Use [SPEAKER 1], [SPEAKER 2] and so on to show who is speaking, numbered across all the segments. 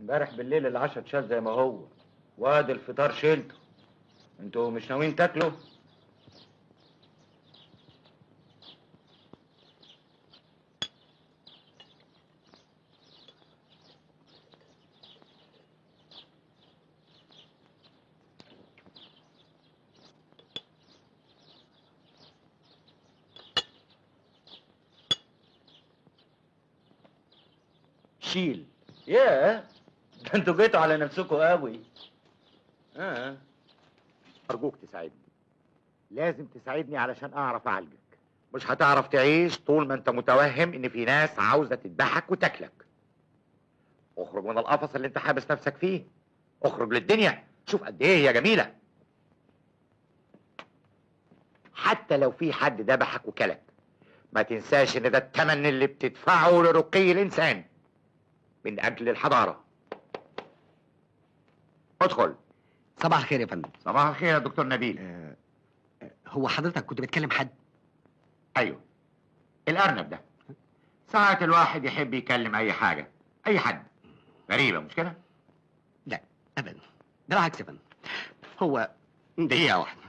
[SPEAKER 1] امبارح بالليل العشاء اتشال زي ما هو، وادي الفطار شيلته. انتوا مش ناويين تاكلوا؟ شيل. ياه، ده انتوا جيتوا على نفسكوا قوي.
[SPEAKER 2] أرجوك تساعدني، لازم تساعدني علشان أعرف أعالجك. مش هتعرف تعيش طول ما أنت متوهم إن في ناس عاوزة تذبحك وتاكلك. اخرج من القفص اللي أنت حابس نفسك فيه، اخرج للدنيا، شوف قد إيه هي جميلة. حتى لو في حد ذبحك وكلك، ما تنساش إن ده الثمن اللي بتدفعه لرقي الإنسان من أجل الحضارة. ادخل.
[SPEAKER 3] صباح الخير يا فندم.
[SPEAKER 2] صباح الخير يا دكتور نبيل.
[SPEAKER 3] هو حضرتك كنت بتكلم حد؟
[SPEAKER 2] ايوه، الارنب ده ساعات الواحد يحب يكلم اي حاجه، اي حد. غريبه مش كده؟
[SPEAKER 3] لا ابدا، بالعكس يا فندم. هو دقيقة واحدة.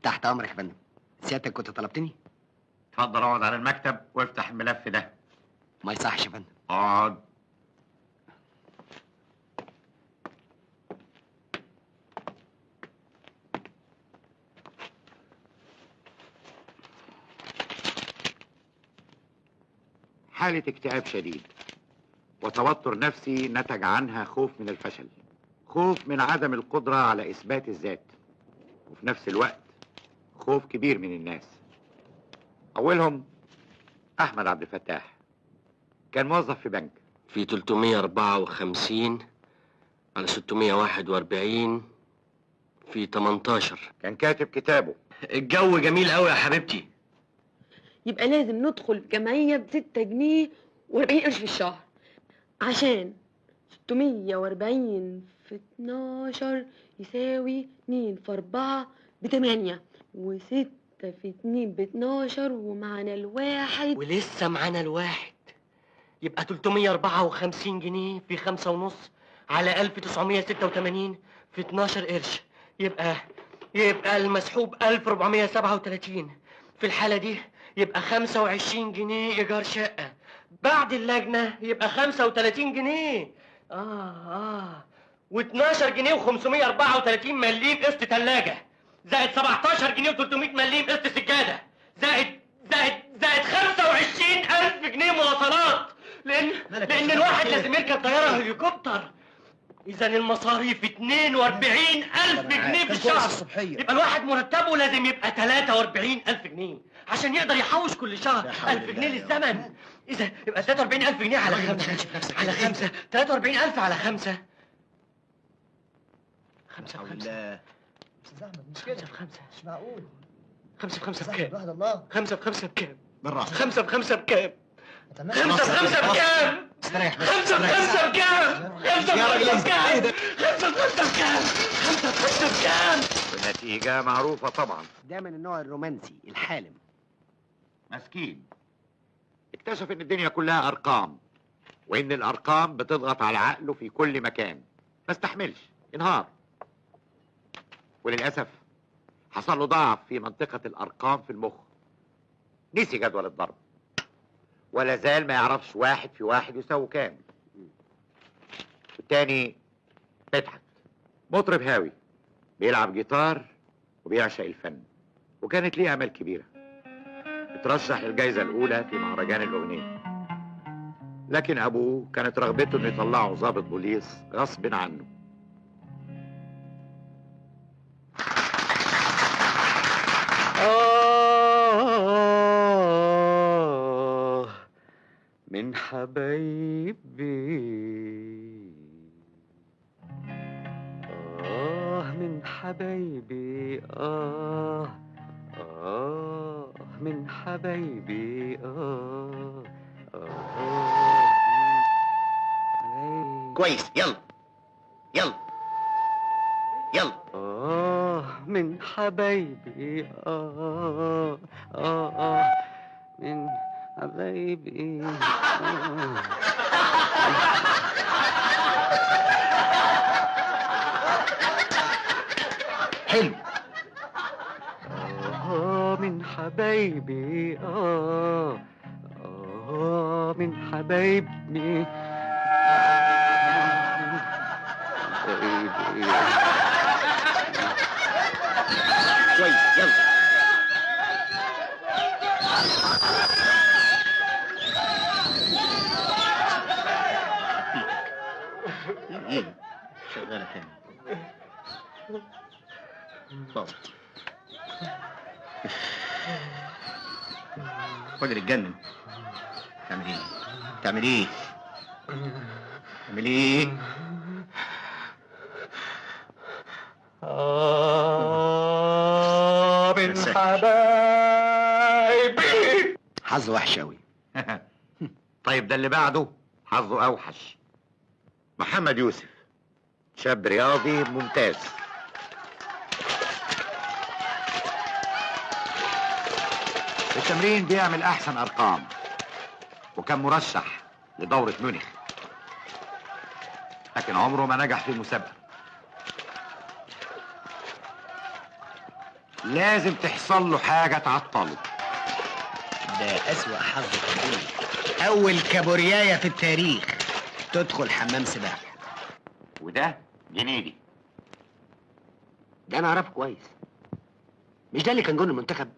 [SPEAKER 3] تحت امرك يا فندم. سيادتك كنت طلبتني؟
[SPEAKER 2] اتفضل اقعد على المكتب وافتح الملف ده.
[SPEAKER 3] ما يصحش يا فندم.
[SPEAKER 2] اقعد. حالة اكتئاب شديد وتوتر نفسي نتج عنها خوف من الفشل، خوف من عدم القدرة على إثبات الذات، وفي نفس الوقت خوف كبير من الناس. أولهم أحمد عبد الفتاح، كان موظف في بنك.
[SPEAKER 4] في 354 على 641 في 18.
[SPEAKER 2] كان كاتب كتابه.
[SPEAKER 4] الجو جميل قوي يا حبيبتي.
[SPEAKER 5] يبقى لازم ندخل جمعية ب6 جنيه و40 قرش في الشهر، عشان 640 في 12 يساوي 2 في 4 ب8، و6 في 2 ب12، ومعنا الواحد.
[SPEAKER 4] ولسه معانا الواحد. يبقى 354 جنيه في 5.5 على 1986 في 12 قرش. يبقى المسحوب 1437. في الحالة دي يبقى 25 جنيه إيجار شقة. بعد اللجنة يبقى 35 جنيه. و12 جنيه و534 مليم قسط تلاجة، زائد 17 جنيه و300 مليم قسط سجادة، زائد 25,000 جنيه مواصلات، لأن الواحد لازم يركب طيارة هليكوبتر. إذا المصاريف 42,000 جنيه في الشهر. يبقى الواحد مرتبه لازم يبقى 43,000 جنيه عشان يقدر يحوش كل شهر 1000 جنيه للزمن. إذا يبقى 43,000 جنيه على 5 على 5 43,000 على 5 5 في 5
[SPEAKER 6] مش كده.
[SPEAKER 4] 5 في 5
[SPEAKER 6] مش معقول.
[SPEAKER 4] 5 في 5 بكام؟
[SPEAKER 6] واحد الله.
[SPEAKER 4] 5 في 5 بكام؟
[SPEAKER 3] بالراحة.
[SPEAKER 4] 5 في 5 بكام؟ 5 في 5 بكام؟
[SPEAKER 3] استريح.
[SPEAKER 4] 5 في 5 بكام؟ 5 في 5 بكام؟ 5 في 5 بكام؟ 5 في 5 بكام؟
[SPEAKER 2] والنتيجة معروفة طبعا.
[SPEAKER 3] ده من النوع الرومانسي الحالم.
[SPEAKER 2] مسكين اكتشف ان الدنيا كلها ارقام، وان الارقام بتضغط على عقله في كل مكان، ما استحملش، انهار. وللاسف حصل له ضعف في منطقة الارقام في المخ، نسي جدول الضرب، ولا زال ما يعرفش 1 في 1 يساوي كام. التاني مدحت، مطرب هاوي، بيلعب جيتار وبيعشق الفن، وكانت ليه امال كبيره. اترشح للجائزه الاولى في مهرجان الاغنيه، لكن ابوه كانت رغبته انه يطلعه ضابط بوليس غصب عنه.
[SPEAKER 4] من حبايبي، من حبايبي، من حبايبي،
[SPEAKER 2] كويس، يلا يلا يلا.
[SPEAKER 3] من حبايبي من حبايبي
[SPEAKER 2] حلو.
[SPEAKER 3] من حبايبي من حبايبي
[SPEAKER 2] كويس، يلا. ايه شغالة تاني. طب راجل اتجنن. تعمل ايه؟ تعمل ايه؟ تعمل ايه؟
[SPEAKER 3] من حبايبي.
[SPEAKER 2] حظه وحش أوي. طيب ده اللي بعده حظه أوحش. محمد يوسف، شاب رياضي ممتاز. في التمرين بيعمل أحسن أرقام، وكان مرشح لدورة ميونخ، لكن عمره ما نجح في المسابقة. لازم تحصل له حاجة تعطله.
[SPEAKER 3] ده أسوأ حظ في الدنيا. أول كابورياية في التاريخ تدخل حمام سباحة.
[SPEAKER 2] وده جنيدي.
[SPEAKER 3] ده أنا أعرفه كويس. مش ده اللي كان جون المنتخب؟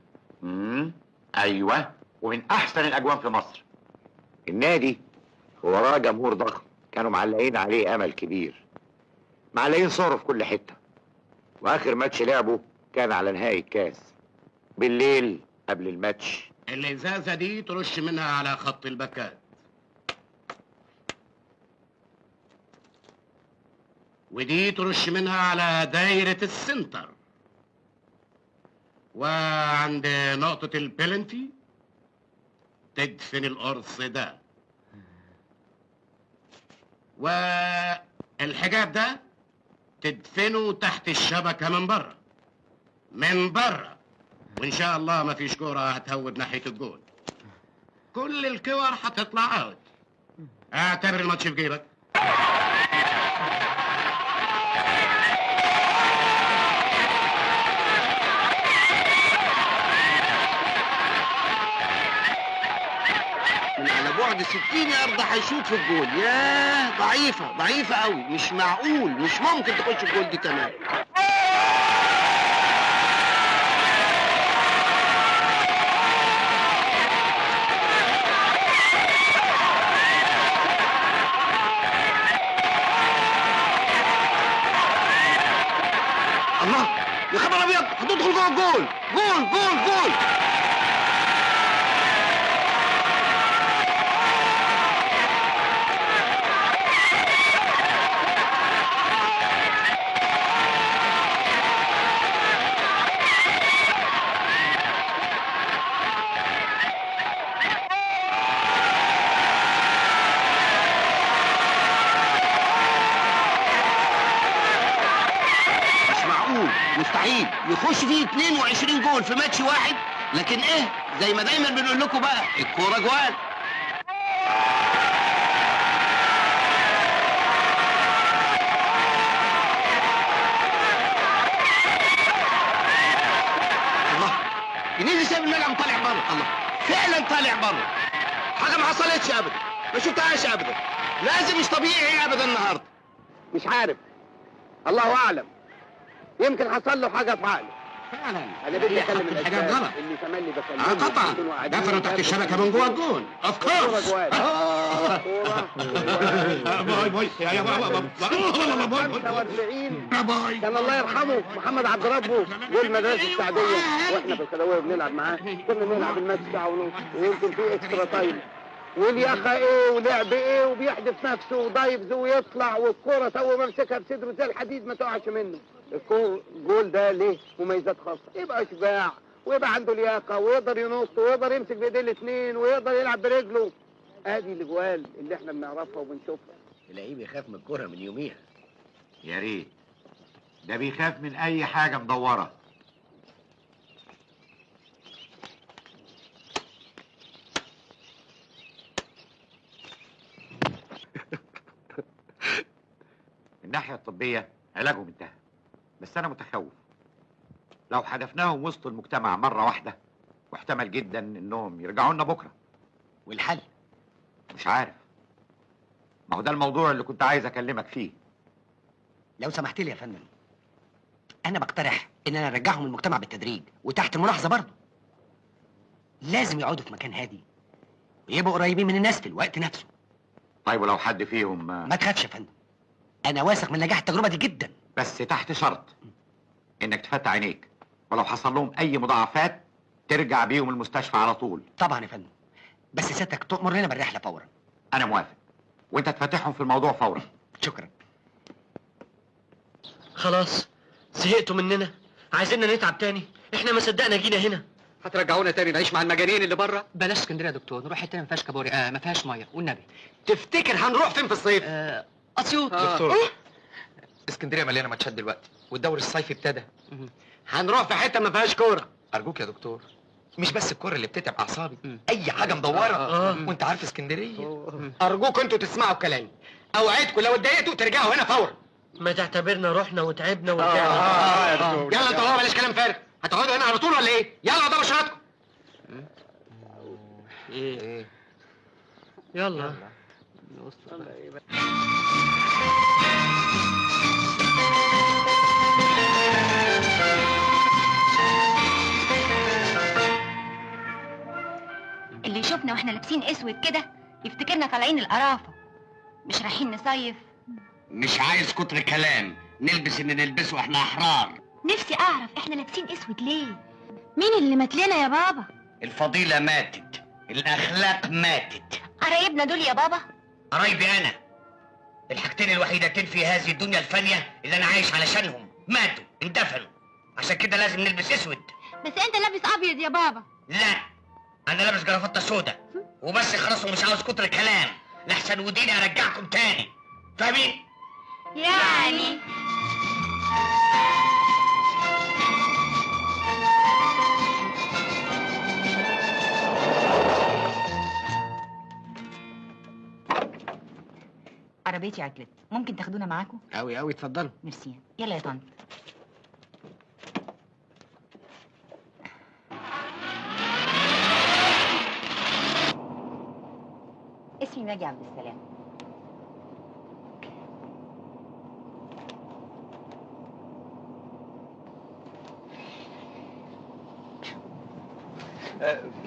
[SPEAKER 2] أيوة، ومن أحسن الأجوان في مصر. النادي وراه جمهور ضخم، كانوا معلقين عليه أمل كبير، معلقين صوره في كل حتة. وآخر ماتش لعبه كان على نهائي الكاس بالليل قبل الماتش.
[SPEAKER 6] الإزازة دي ترش منها على خط الباكات، ودي ترش منها على دايرة السنتر، وعند نقطة البلنتي تدفن القرص ده، والحجاب ده تدفنه تحت الشبكة من بره، من بره، وإن شاء الله ما فيش كورة هتهوب ناحية الجول. كل الكور هتطلع اوت. اعتبر الماتش في جيبك.
[SPEAKER 3] من على بعد 60 يارده هيشوط في الجول. ياه، ضعيفة ضعيفة قوي. مش معقول، مش ممكن تخش الجول دي كمان. الله، يا خبر ابيض، هتدخل جوه الجول. جول جول جول. مستحيل يخش فيه 22 جول في ماتش واحد، لكن ايه، زي ما دايما بنقول لكم بقى، الكوره جوال. الله، جنيدي سايب الملعب طالع بره. الله، فعلا طالع بره. حاجه ما حصلتش ابدا، ما شفتهاش ابدا. لازم مش طبيعي ابدا النهارده. مش عارف، الله اعلم، يمكن حصل له حاجه في عقله.
[SPEAKER 6] فعلا
[SPEAKER 2] انا بدي اكلم
[SPEAKER 6] الحاجات غلط.
[SPEAKER 2] اللي تملي بكلمه.
[SPEAKER 6] طبعا دخلوا تحت الشبكه من جوه الجون. اوف كورس. باي باي يا بابا.
[SPEAKER 2] 45 كان الله يرحمه محمد عبد ربه جول مدرسه السعديه، واحنا في الخدويه بنلعب معاه، كنا بنلعب الماتش ساعه ونص، ويمكن في اكسترا تايم، والياخه ايه ولعب ايه، وبيحدف نفسه ودايفز ويطلع، والكوره تو ممسكها بصدره زي الحديد ما تقعش منه. الجول ده ليه مميزات خاصه، يبقى شجاع ويبقى عنده لياقه ويقدر ينط ويقدر يمسك بايديه الاثنين ويقدر يلعب برجله. ادي الاجوال اللي احنا بنعرفها وبنشوفها.
[SPEAKER 3] تلاقيه بيخاف من الكوره من يوميها.
[SPEAKER 2] يا ريت ده بيخاف من اي حاجة مدورة. من الناحية الطبية علاجهم انتهى، بس انا متخوف لو حدفناهم وسط المجتمع مرة واحدة، واحتمل جدا انهم يرجعوا لنا بكرة.
[SPEAKER 3] والحل؟
[SPEAKER 2] مش عارف، ما هو ده الموضوع اللي كنت عايز اكلمك فيه.
[SPEAKER 3] لو سمحت لي يا فندم، انا بقترح ان انا ارجعهم المجتمع بالتدريج وتحت الملاحظه برضه. لازم يقعدوا في مكان هادي ويبقوا قريبين من الناس في الوقت نفسه.
[SPEAKER 2] طيب ولو حد فيهم
[SPEAKER 3] ما تخافش يا فندم، انا واثق من نجاح التجربه دي جدا.
[SPEAKER 2] بس تحت شرط انك تفتح عينيك، ولو حصل لهم اي مضاعفات ترجع بيهم المستشفى على طول.
[SPEAKER 3] طبعا يا فندم، بس سيادتك تؤمر لنا بالرحله فورا.
[SPEAKER 2] انا موافق، وانت تفتحهم في الموضوع فورا.
[SPEAKER 3] شكرا.
[SPEAKER 4] خلاص زهقتوا مننا، عايزيننا نتعب تاني؟ احنا ما صدقنا جينا هنا.
[SPEAKER 7] هترجعونا تاني نعيش مع المجانين اللي بره؟
[SPEAKER 8] بلاش اسكندريه يا دكتور، نروح حته ما فيهاش كابوري، ما فيهاش ميه والنبي.
[SPEAKER 3] تفتكر هنروح فين في الصيف؟
[SPEAKER 8] اسيوط.
[SPEAKER 7] دكتور، اسكندريه مليانه ماتشات دلوقتي والدوري الصيفي ابتدى.
[SPEAKER 3] هنروح في حته ما فيهاش كوره.
[SPEAKER 7] ارجوك يا دكتور، مش بس الكوره اللي بتتعب اعصابي، اي حاجه مدوره. وانت عارف اسكندريه.
[SPEAKER 3] ارجوك انتوا تسمعوا كلامي، اوعدكم لو اتضايقتوا ترجعوا هنا فورا.
[SPEAKER 4] ما تعتبرنا رحنا وتعبنا ورجعنا.
[SPEAKER 3] يا دكتور يلا انتوا، هو بلاش كلام فارغ. هتقعدوا هنا على طول ولا ايه؟ يلا ده بشراتكم.
[SPEAKER 4] ايه يلا.
[SPEAKER 9] اللي يشوفنا واحنا لابسين اسود كده يفتكرنا طالعين القرافه، مش رايحين نصيف.
[SPEAKER 3] مش عايز كتر كلام، نلبس اللي نلبسه، احنا احرار.
[SPEAKER 9] نفسي اعرف احنا لابسين اسود ليه؟ مين اللي مات لنا يا بابا؟
[SPEAKER 3] الفضيلة ماتت، الاخلاق ماتت.
[SPEAKER 9] قرايبنا دول يا بابا؟
[SPEAKER 3] قرايبي انا، الحاجتين الوحيدتين في هذه الدنيا الفانية اللي انا عايش علشانهم ماتوا، اندفنوا. عشان كده لازم نلبس اسود.
[SPEAKER 9] بس انت لابس ابيض يا بابا.
[SPEAKER 3] لا، انا لابس جرافطة سودا وبس خلاص، ومش عاوز كتر كلام لحسن وديني ارجعكم تاني. فاهمين؟
[SPEAKER 9] يعني
[SPEAKER 10] عربيتي عطلت، ممكن تاخدونا معاكم؟
[SPEAKER 3] اوي اوي، اتفضلوا.
[SPEAKER 10] ميرسي. يلا يا طنط. اسمي ناجي عبد السلام.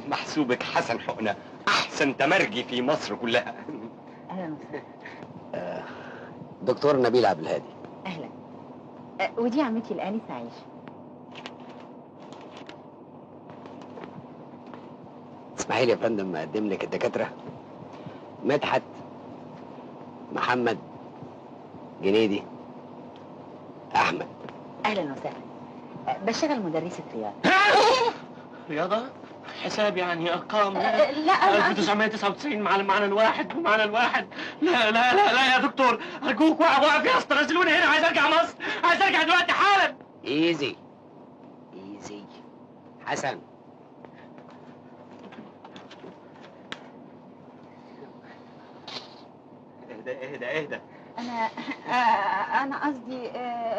[SPEAKER 7] محسوبك حسن حقنة، احسن تمرجي في مصر كلها.
[SPEAKER 10] اهلا وسهلا.
[SPEAKER 3] دكتور نبيل عبد الهادي.
[SPEAKER 10] اهلا. ودي عمتي الانسه عايشه.
[SPEAKER 3] اسمحي لي يا فندم اقدم لك الدكاتره: مدحت، محمد، جنيدي، احمد.
[SPEAKER 10] اهلا وسهلا. بشتغل مدرسه رياضه.
[SPEAKER 4] رياضة؟ حساب يعني ارقام؟
[SPEAKER 10] لا أنا
[SPEAKER 4] 1999 معنا الواحد ومعنا الواحد. لا لا لا لا يا دكتور ارجوك، وقف يا اسطى، نزلوني هنا، عايز ارجع مصر، عايز ارجع دلوقتي حالا.
[SPEAKER 3] ايزي ايزي. حسن،
[SPEAKER 7] اهدى.
[SPEAKER 9] انا قصدي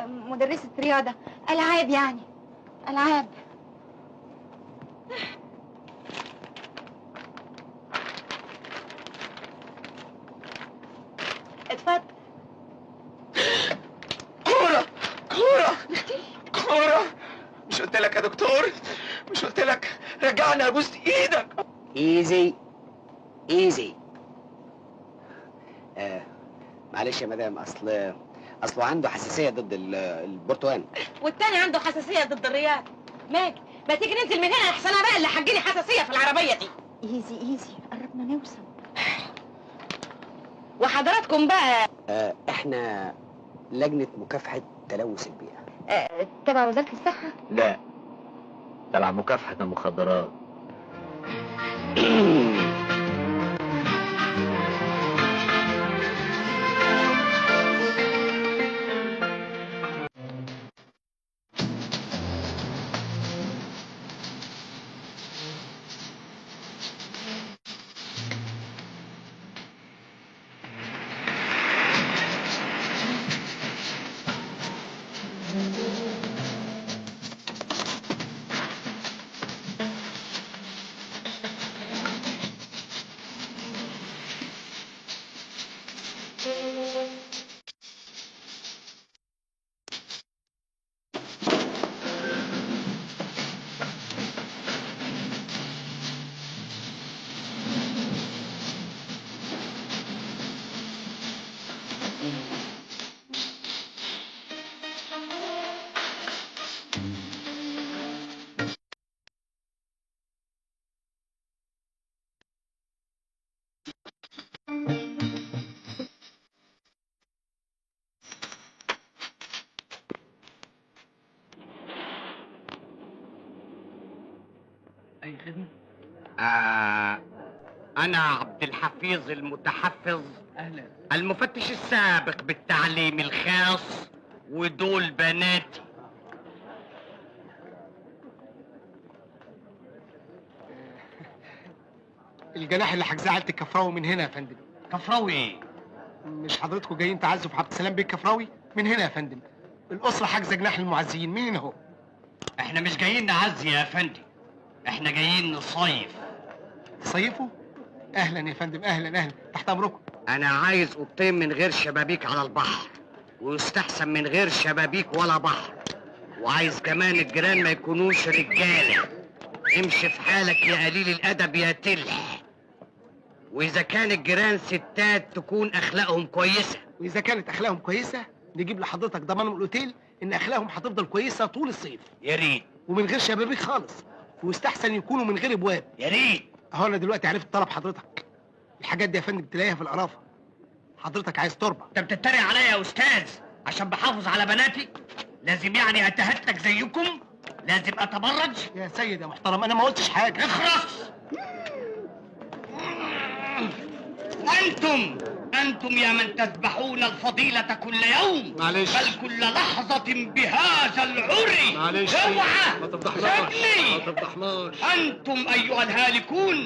[SPEAKER 9] مدرسه رياضه، العاب يعني، العاب. اتفضل.
[SPEAKER 7] كورة، مش قلت لك يا دكتور؟ مش قلت لك رجعنا، ابوس ايدك.
[SPEAKER 3] ايزي ايزي. معلش يا مدام، اصله عنده حساسيه ضد البرتقال.
[SPEAKER 5] والتاني عنده حساسيه ضد الرياض. ماجي، ما تيجي ننزل من هنا احسن، انا بقى اللي هتجيلي حساسيه في العربيه دي.
[SPEAKER 9] ايزي ايزي، قربنا نوصل.
[SPEAKER 5] وحضراتكم بقى
[SPEAKER 3] احنا لجنه مكافحه تلوث البيئه.
[SPEAKER 9] تبع وزاره الصحه؟
[SPEAKER 1] لا، تبع مكافحة المخدرات.
[SPEAKER 4] اي خدمه.
[SPEAKER 6] انا عبد الحفيظ المتحفظ،
[SPEAKER 4] اهلا.
[SPEAKER 6] المفتش السابق بالتعليم الخاص، ودول بناتي.
[SPEAKER 3] الجناح اللي حجزاه عيله الكفراوي من هنا يا فندم.
[SPEAKER 6] كفراوي ايه؟
[SPEAKER 3] مش حضرتكم جايين تعزوا في عبد السلام بيه الكفراوي؟ من هنا يا فندم. الاسره حاجزه جناح للمعزيين من هنا اهو.
[SPEAKER 6] احنا مش جايين نعزي يا فندم، احنا جايين نصيف.
[SPEAKER 3] تصيفوا؟ اهلا يا فندم، اهلا اهلا، تحت امركم.
[SPEAKER 6] انا عايز اوضتين من غير شبابيك على البحر، ويستحسن من غير شبابيك ولا بحر، وعايز كمان الجيران ما يكونوش رجاله. امشي في حالك يا قليل الادب يا تلح. واذا كان الجيران ستات تكون اخلاقهم كويسه.
[SPEAKER 3] واذا كانت اخلاقهم كويسه نجيب لحضرتك ضمان من الاوتيل ان اخلاقهم هتفضل كويسه طول الصيف.
[SPEAKER 6] يا ريت.
[SPEAKER 3] ومن غير شبابيك خالص، ويستحسن يكونوا من غير ابواب.
[SPEAKER 6] يا ريت.
[SPEAKER 3] اهو انا دلوقتي عرفت طلب حضرتك. الحاجات دي يا فندم تلاقيها في القرافه. حضرتك عايز تربه.
[SPEAKER 6] انت بتتريق عليا يا استاذ عشان بحافظ على بناتي؟ لازم يعني اتهتك زيكم؟ لازم اتبرج؟
[SPEAKER 3] يا سيد يا محترم انا ما قلتش حاجه.
[SPEAKER 6] اخرس. انتم يا من تذبحون الفضيلة كل يوم،
[SPEAKER 3] معلش،
[SPEAKER 6] بل كل لحظة بهذا العري.
[SPEAKER 3] معلش
[SPEAKER 6] اوعى
[SPEAKER 3] ما تفضحناش،
[SPEAKER 6] سيبني.
[SPEAKER 3] ما تفضحناش.
[SPEAKER 6] انتم ايها الهالكون،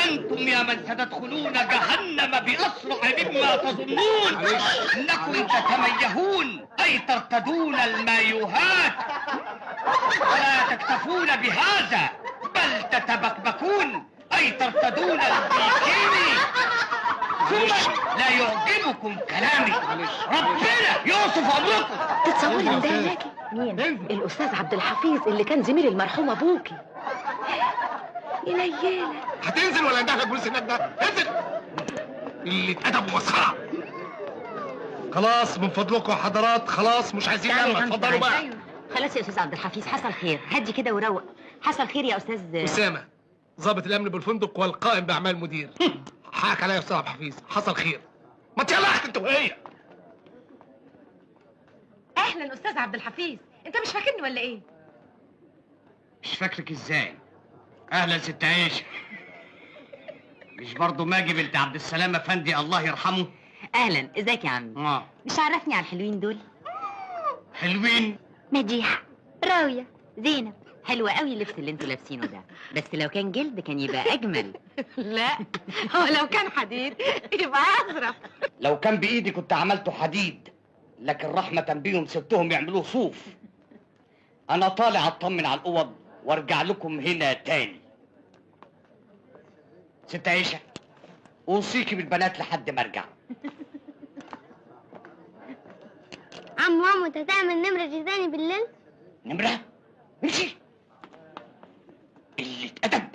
[SPEAKER 6] انتم يا من ستدخلون جهنم باسرع مما تظنون. انكم تتميهون اي ترتدون المايوهات، ولا تكتفون بهذا بل تتبكبكون اي ترتدون البيكيني. ثم لا يعجبكم كلامي. ربنا يوصف امركم.
[SPEAKER 10] تتصوري ان ده هناكي؟ مين؟ الاستاذ عبد الحفيظ اللي كان زميل المرحوم ابوكي. يا ليالة،
[SPEAKER 3] هتنزل ولا ندهلك بوليس هناك ده؟ انزل. اللي اتأدب ومسخره. خلاص من فضلكم يا حضرات، خلاص مش عايزين لما اتفضلوا بقى.
[SPEAKER 10] خلاص يا استاذ عبد الحفيظ، حصل خير، هدي كده وروق. حصل خير يا استاذ
[SPEAKER 3] اسامه، ضابط الامن بالفندق والقائم باعمال المدير. حقك عليا يا استاذ عبد الحفيظ، حصل خير. ما يلا يا اختي انت وهي.
[SPEAKER 11] اهلا استاذ عبد الحفيظ، انت مش فاكرني ولا ايه؟
[SPEAKER 6] مش فاكرك ازاي؟ اهلا ست عيشه. مش برضه ماجي بنت عبد السلام افندي الله يرحمه؟
[SPEAKER 10] اهلا، ازيك يا عم؟ مش عرفني على الحلوين دول؟
[SPEAKER 6] حلوين؟
[SPEAKER 10] مديحه، راويه، زينب. حلو قوي اللبس اللي انتوا لابسينه ده، بس لو كان جلد كان يبقى اجمل.
[SPEAKER 11] لا، هو لو كان حديد يبقى اظرف.
[SPEAKER 6] لو كان بايدي كنت عملته حديد، لكن رحمه بيهم سبتهم يعملوه صوف. انا طالع اطمن على الاوض وارجع لكم هنا تاني. ست عيشه، اوصيكي بالبنات لحد ما ارجع.
[SPEAKER 12] عم ماما انت هتعمل نمرة تاني بالليل؟
[SPEAKER 6] نمرة؟ امشي. قلة أدب.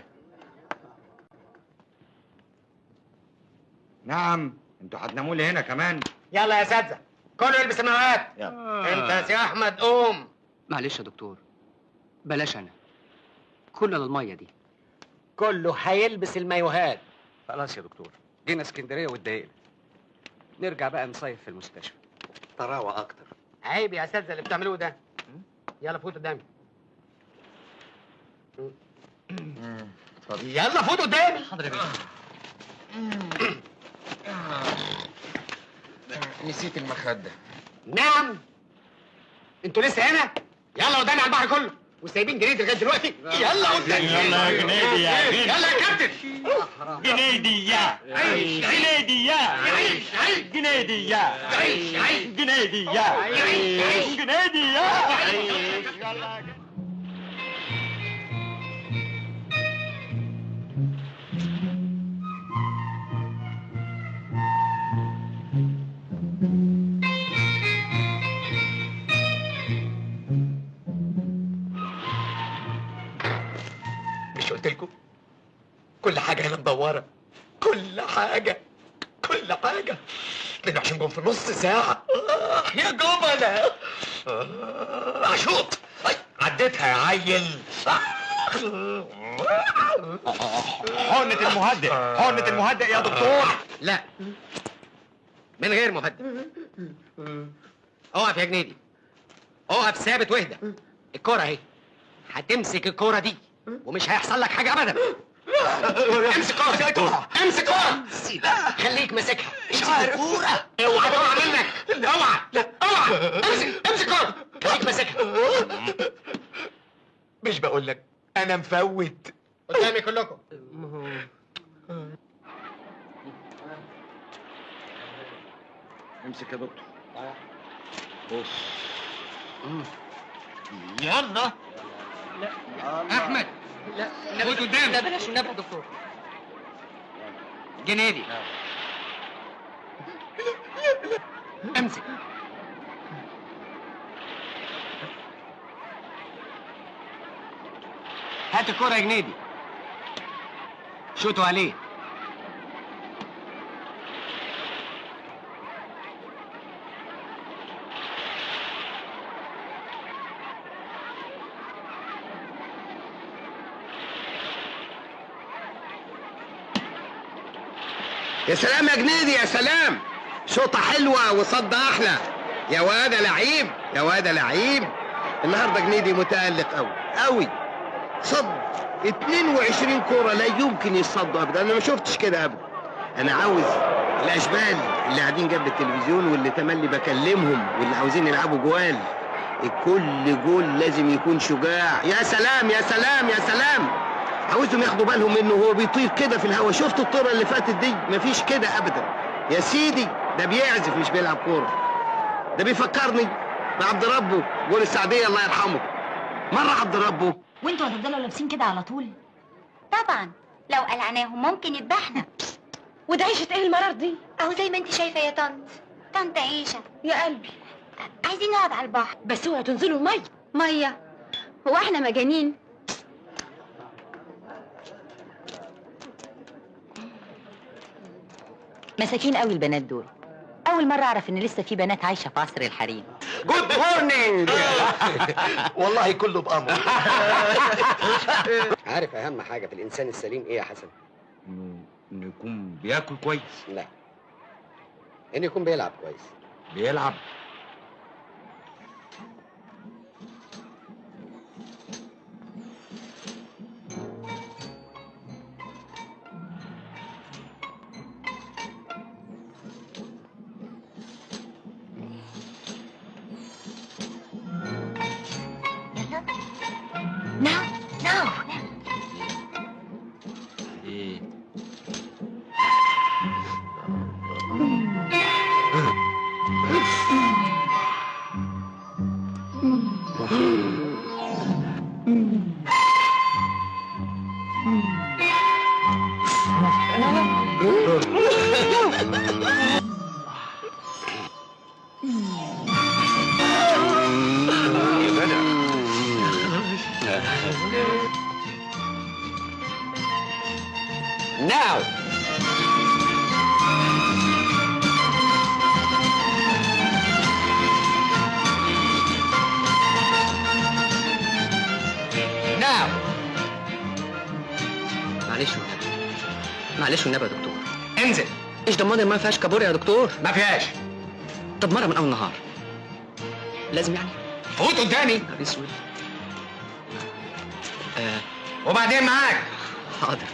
[SPEAKER 1] نعم، انتوا هتناموا لي هنا كمان؟
[SPEAKER 6] يلا يا اساتذه كله يلبس المايوهات. انت يا سي احمد قوم.
[SPEAKER 8] معلش يا دكتور، بلاش انا، كلنا الميه دي.
[SPEAKER 4] كله هيلبس المايوهات.
[SPEAKER 8] خلاص يا دكتور، جينا اسكندريه واتضايقنا، نرجع بقى نصيف في المستشفى.
[SPEAKER 6] طراوه اكتر. عيب يا اساتذه اللي بتعملوه ده. يلا فوت قدامي. يلا فوت قدامي.
[SPEAKER 8] حاضر يا باشا.
[SPEAKER 2] نسيت المخدة.
[SPEAKER 6] نعم. انتوا لسه هنا؟ يلا قدامي على البحر كله، وسايبين جنيدي لغايه دلوقتي؟ يلا قدامي.
[SPEAKER 4] يلا يا جنيدي يا جنيدي.
[SPEAKER 6] يلا يا كابتن.
[SPEAKER 4] جنيدي يا
[SPEAKER 6] عيش
[SPEAKER 4] جنيدي يا
[SPEAKER 6] عيش عيش
[SPEAKER 4] جنيدي يا
[SPEAKER 6] عيش عيش
[SPEAKER 4] جنيدي يا
[SPEAKER 6] عيش
[SPEAKER 4] جنيدي يا.
[SPEAKER 6] مش قلت لكم كل حاجه هنا مدوره؟ كل حاجه 22 جون في نص ساعه. يا جبله. اشوط. عديتها يا عيل.
[SPEAKER 7] حقنة المهدئ يا دكتور.
[SPEAKER 6] لا، من غير مهدئ. اقف يا جنيدي، اقف ثابت واهدى. الكرة اهي، هتمسك الكرة دي
[SPEAKER 8] ومش هيحصل لك حاجه ابدا. امسك كورة، امسك كورة، خليك ماسكها. مش عارف كورة، اوعى تقع منك، اوعى، لا اوعى، امسك كورة، خليك ماسكها. مش بقول لك انا مفوت قدامي كلكم.
[SPEAKER 1] امسك يا دكتور. بص.
[SPEAKER 6] يلا
[SPEAKER 4] لا
[SPEAKER 6] احمد،
[SPEAKER 4] لا
[SPEAKER 6] خد قدام.
[SPEAKER 4] لا بلاش النبي يا دكتور.
[SPEAKER 6] جنيدي امسك. هات الكرة يا جنيدي، شوتوا عليه.
[SPEAKER 3] يا سلام يا جنيدي، يا سلام، شوطة حلوة وصد أحلى. يا واد يا لعيب، يا واد يا لعيب. النهارده جنيدي متألق أوي أوي. صد 22 كورة لا يمكن يصدوا أبدا، أنا ما شفتش كده أبدا. أنا عاوز الأشبال اللي قاعدين جنب التلفزيون واللي تملي بكلمهم واللي عاوزين يلعبوا جوال، كل جول لازم يكون شجاع. يا سلام يا سلام يا سلام، عاوزهم ياخدوا بالهم منه وهو بيطير كده في الهواء. شفت الطيره اللي فاتت دي؟ مفيش كده ابدا يا سيدي، ده بيعزف مش بيلعب كوره. ده بيفكرني بعبد ربه جول السعديه الله يرحمه. مره عبد ربه.
[SPEAKER 9] وانتوا هتفضلوا لابسين كده على طول؟ طبعا لو قلعناهم ممكن يذبحنا.
[SPEAKER 5] وده عيشة ايه المرار دي؟
[SPEAKER 9] اهو زي ما انت شايفه يا طنط عيشه
[SPEAKER 5] يا قلبي.
[SPEAKER 9] عايزين نقعد على البحر.
[SPEAKER 5] بس اوعوا تنزلوا المية.
[SPEAKER 12] ميه؟ هو احنا مجانين؟
[SPEAKER 10] مساكين قوي البنات دول. اول مره اعرف ان لسه في بنات عايشه في عصر الحريم.
[SPEAKER 7] جود مورنينج. والله كله بأمر.
[SPEAKER 8] عارف اهم حاجه في الانسان السليم ايه يا حسن؟
[SPEAKER 1] انه يكون بياكل كويس.
[SPEAKER 8] لا، انه يكون بيلعب كويس.
[SPEAKER 1] بيلعب.
[SPEAKER 9] ناو
[SPEAKER 1] ايه؟
[SPEAKER 7] Now. Now.
[SPEAKER 4] معلش والنبي، معلش والنبي يا دكتور.
[SPEAKER 7] انزل.
[SPEAKER 4] ايش ضمان ما فيهاش كابوريا يا دكتور؟
[SPEAKER 7] ما فيهاش.
[SPEAKER 4] طب مره من اول نهار لازم يعني.
[SPEAKER 7] فوت قدامي.
[SPEAKER 4] نهار اسود.
[SPEAKER 7] وبعدين معاك.
[SPEAKER 4] حاضر.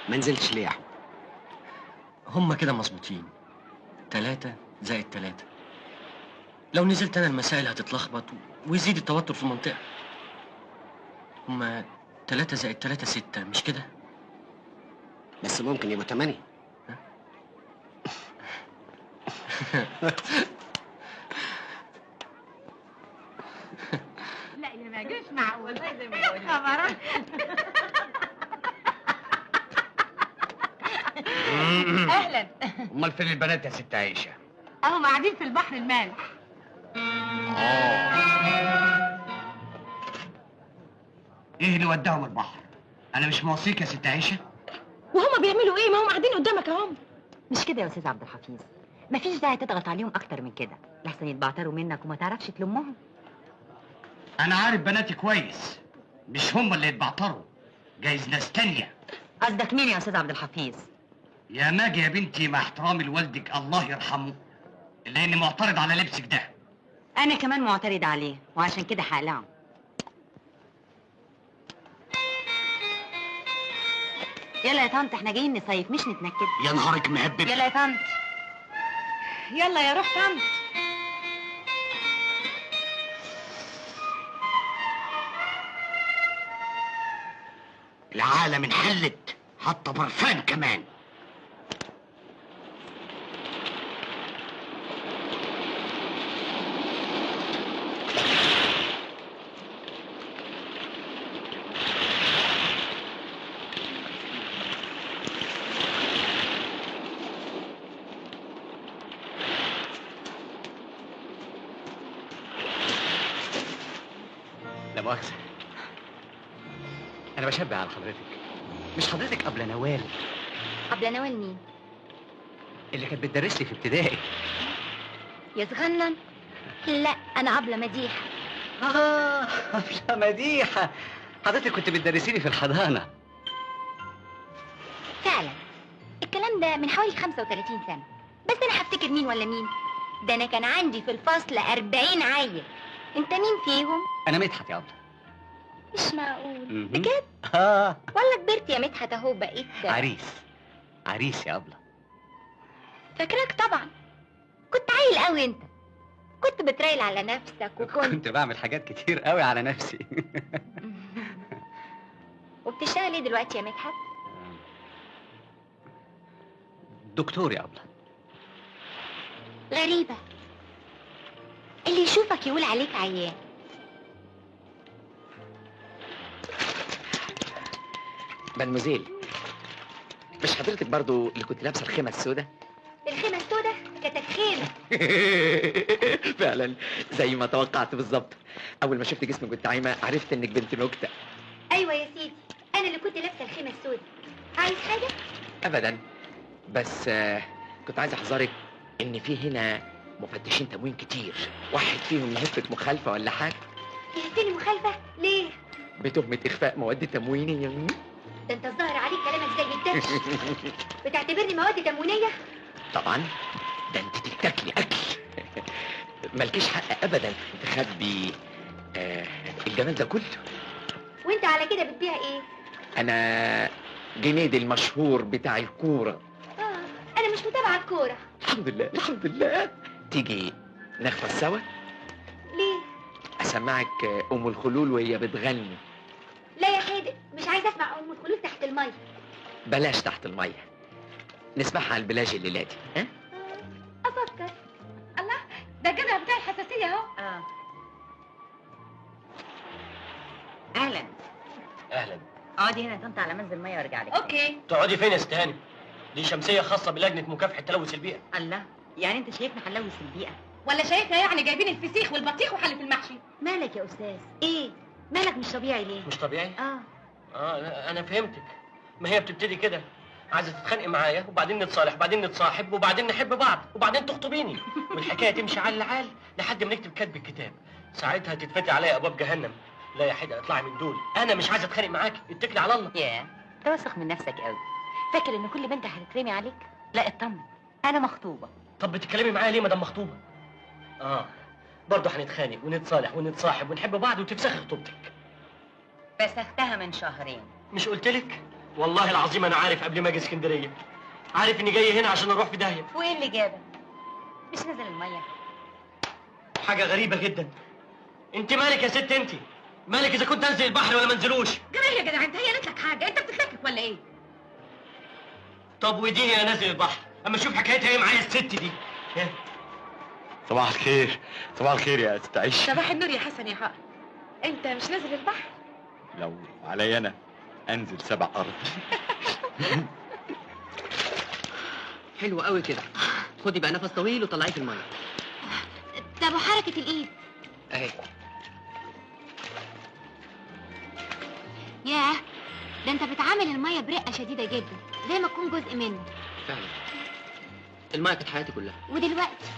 [SPEAKER 8] ما نزلتش ليه يا احمد؟
[SPEAKER 4] هما كده مظبوطين. 3 زائد 3. لو نزلت انا المسائل هتتلخبط ويزيد التوتر في المنطقة. هما 3 زائد 3 6 مش كده؟
[SPEAKER 8] بس ممكن يبقوا 8.
[SPEAKER 11] لا يا ما جاش معقول زي ما بقول. خبر. اهلا.
[SPEAKER 6] امال فين البنات يا ست عيشه؟
[SPEAKER 11] اهم قاعدين في البحر المالح.
[SPEAKER 6] ايه اللي وداهم البحر؟ انا مش موصيك يا ست عيشه.
[SPEAKER 5] وهما بيعملوا ايه؟ ما هم قاعدين قدامك اهم.
[SPEAKER 10] مش كده يا استاذ عبد الحفيظ، مفيش داعي تضغط عليهم اكتر من كده لحسن يتبعتروا منك وما تعرفش تلمهم.
[SPEAKER 6] انا عارف بناتي كويس، مش هم اللي يتبعتروا. جايز ناس تانية.
[SPEAKER 10] قصدك مين يا استاذ عبد الحفيظ؟
[SPEAKER 6] يا ماجي يا بنتي، مع احترامي لوالدك الله يرحمه، الا اني معترض على لبسك ده.
[SPEAKER 10] انا كمان معترض عليه وعشان كده هقلعه. يلا يا طنط احنا جايين نصيف مش نتنكد.
[SPEAKER 6] يا نهارك مهبب.
[SPEAKER 10] يلا يا طنط. يلا يا روح طنط.
[SPEAKER 6] العالم انحلت، حتى برفان كمان.
[SPEAKER 7] لا مؤاخذة، أنا بشبه على حضرتك. مش حضرتك أبلة نوال
[SPEAKER 9] قبل نوال مين؟
[SPEAKER 7] اللي كانت بتدرس لي في ابتدائي؟
[SPEAKER 9] يا صغنن. لا انا قبل مديحه.
[SPEAKER 7] أبلة مديحة، حضرتك كنت بتدرسي لي في الحضانة.
[SPEAKER 9] فعلا الكلام ده من حوالي 35 سنه، بس انا هفتكر مين ولا مين؟ ده انا كان عندي في الفصل 40 عيل. انت مين فيهم؟
[SPEAKER 7] أنا مدحت يا أبلة.
[SPEAKER 9] مش معقول.
[SPEAKER 7] مهم.
[SPEAKER 9] بجد؟
[SPEAKER 7] آه،
[SPEAKER 9] ولا كبرت يا مدحت اهو بقيت
[SPEAKER 7] عريس يا أبلة.
[SPEAKER 9] فاكراك طبعا. كنت عيل قوي انت، كنت بترايل على نفسك
[SPEAKER 7] كنت بعمل حاجات كتير قوي على نفسي.
[SPEAKER 9] وبتشتغل ايه دلوقتي يا مدحت؟
[SPEAKER 7] دكتور يا أبلة.
[SPEAKER 9] غريبة، اللي يشوفك يقول عليك عيان.
[SPEAKER 8] مدموزيل، مش حضرتك برضو اللي كنت لابسه الخيمه السوداء؟
[SPEAKER 9] الخيمة السوداء كانت خيمة.
[SPEAKER 8] فعلا زي ما توقعت بالظبط. اول ما شفت جسمك كنت عايمه عرفت انك بنت نكته.
[SPEAKER 9] ايوه يا سيدي، انا اللي كنت لابسه الخيمة السوداء. عايز حاجة؟
[SPEAKER 8] ابدا، بس كنت عايز احذرك ان في هنا مفتشين تموين كتير، واحد فيهم يهفك مخالفه ولا حاجه.
[SPEAKER 9] يهفني مخالفة؟ ليه؟
[SPEAKER 8] بتهمه اخفاء مواد تموينيه.
[SPEAKER 9] ده انت الظاهر عليك كلامك زي الدش. بتعتبرني مواد تموينية؟
[SPEAKER 8] طبعا، ده انت تتاكلي اكل. مالكيش حق ابدا تخبي الجمال ده كله.
[SPEAKER 9] وانت على كده بتبيع ايه؟
[SPEAKER 8] انا جنيدي المشهور بتاع الكوره.
[SPEAKER 9] انا مش متابعة الكورة.
[SPEAKER 8] الحمد لله الحمد لله. تيجي نغفص سوا؟
[SPEAKER 9] ليه؟
[SPEAKER 8] اسمعك ام الخلول وهي بتغني.
[SPEAKER 9] لا يا حيدر، مش عايزة اسمع ام الخلول تحت المية.
[SPEAKER 8] بلاش تحت الميه، نسمعها على البلاج الليلة دي. ها؟
[SPEAKER 9] افكر.
[SPEAKER 11] الله، ده كده بتاع الحساسية اهو.
[SPEAKER 10] اهلا.
[SPEAKER 4] اهلا.
[SPEAKER 10] اقعدي هنا يا طنط على منزل ميه وارجع لك.
[SPEAKER 11] اوكي.
[SPEAKER 4] تقعدي فين يا ست هاني؟ دي شمسيه خاصه بلجنه مكافحه تلوث البيئه.
[SPEAKER 10] الله، يعني انت شايفنا هنلوث البيئه؟
[SPEAKER 11] ولا شايفها يعني جايبين الفسيخ والبطيخ وحلة المحشي؟
[SPEAKER 10] مالك يا استاذ؟ ايه؟ مالك مش طبيعي ليه؟
[SPEAKER 4] مش طبيعي؟
[SPEAKER 10] اه
[SPEAKER 4] لا، انا فهمتك. ما هي بتبتدي كده، عايزه تتخانقي معايا وبعدين نتصالح وبعدين نتصاحب وبعدين نحب بعض وبعدين تخطبيني، والحكايه تمشي على العال لحد ما نكتب كتب الكتاب. ساعتها تتفتح عليا ابواب جهنم. لا يا حدا، اطلعي من دول، انا مش عايزه اتخانق معاكي، اتكلي على الله.
[SPEAKER 10] ياه، انت واثق من نفسك قوي. فاكر ان كل بنت هتترمي عليك؟ لا اطمن، انا مخطوبه.
[SPEAKER 4] طب بتتكلمي معايا ليه ما دام مخطوبه؟ برضه هنتخانق ونتصالح ونتصاحب ونحب بعض وتفسخي خطوبتك.
[SPEAKER 10] فسختها من شهرين.
[SPEAKER 4] مش قلتلك؟ والله العظيم انا عارف قبل ما اجي اسكندريه، عارف اني جاي هنا عشان اروح في داهيه.
[SPEAKER 10] وايه اللي جابك؟ مش نزل الميه؟
[SPEAKER 4] حاجه غريبه جدا. انت مالك يا ست؟ انت مالك اذا كنت انزل البحر ولا ما انزلوش؟
[SPEAKER 11] جرى يا جدع، انت هي قالت لك حاجه؟ انت بتتلكك ولا ايه؟
[SPEAKER 4] طب وديني انزل البحر اما اشوف حكايتها ايه معايا الست دي.
[SPEAKER 2] صباح الخير، صباح الخير يا ست عيش.
[SPEAKER 11] صباح النور يا حسن يا حق. انت مش نازل البحر؟
[SPEAKER 2] لو عليا انا انزل 7 أرض.
[SPEAKER 13] حلو قوي كده. خدي بقى نفس طويل وطلعيه في الميه.
[SPEAKER 9] طب وحركة الايد؟
[SPEAKER 13] اهي.
[SPEAKER 9] ياه، ده انت بتعامل المية برقة شديدة جدا، زي ما تكون جزء منه.
[SPEAKER 13] فعلا الميه كانت حياتي كلها.
[SPEAKER 9] ودلوقتي؟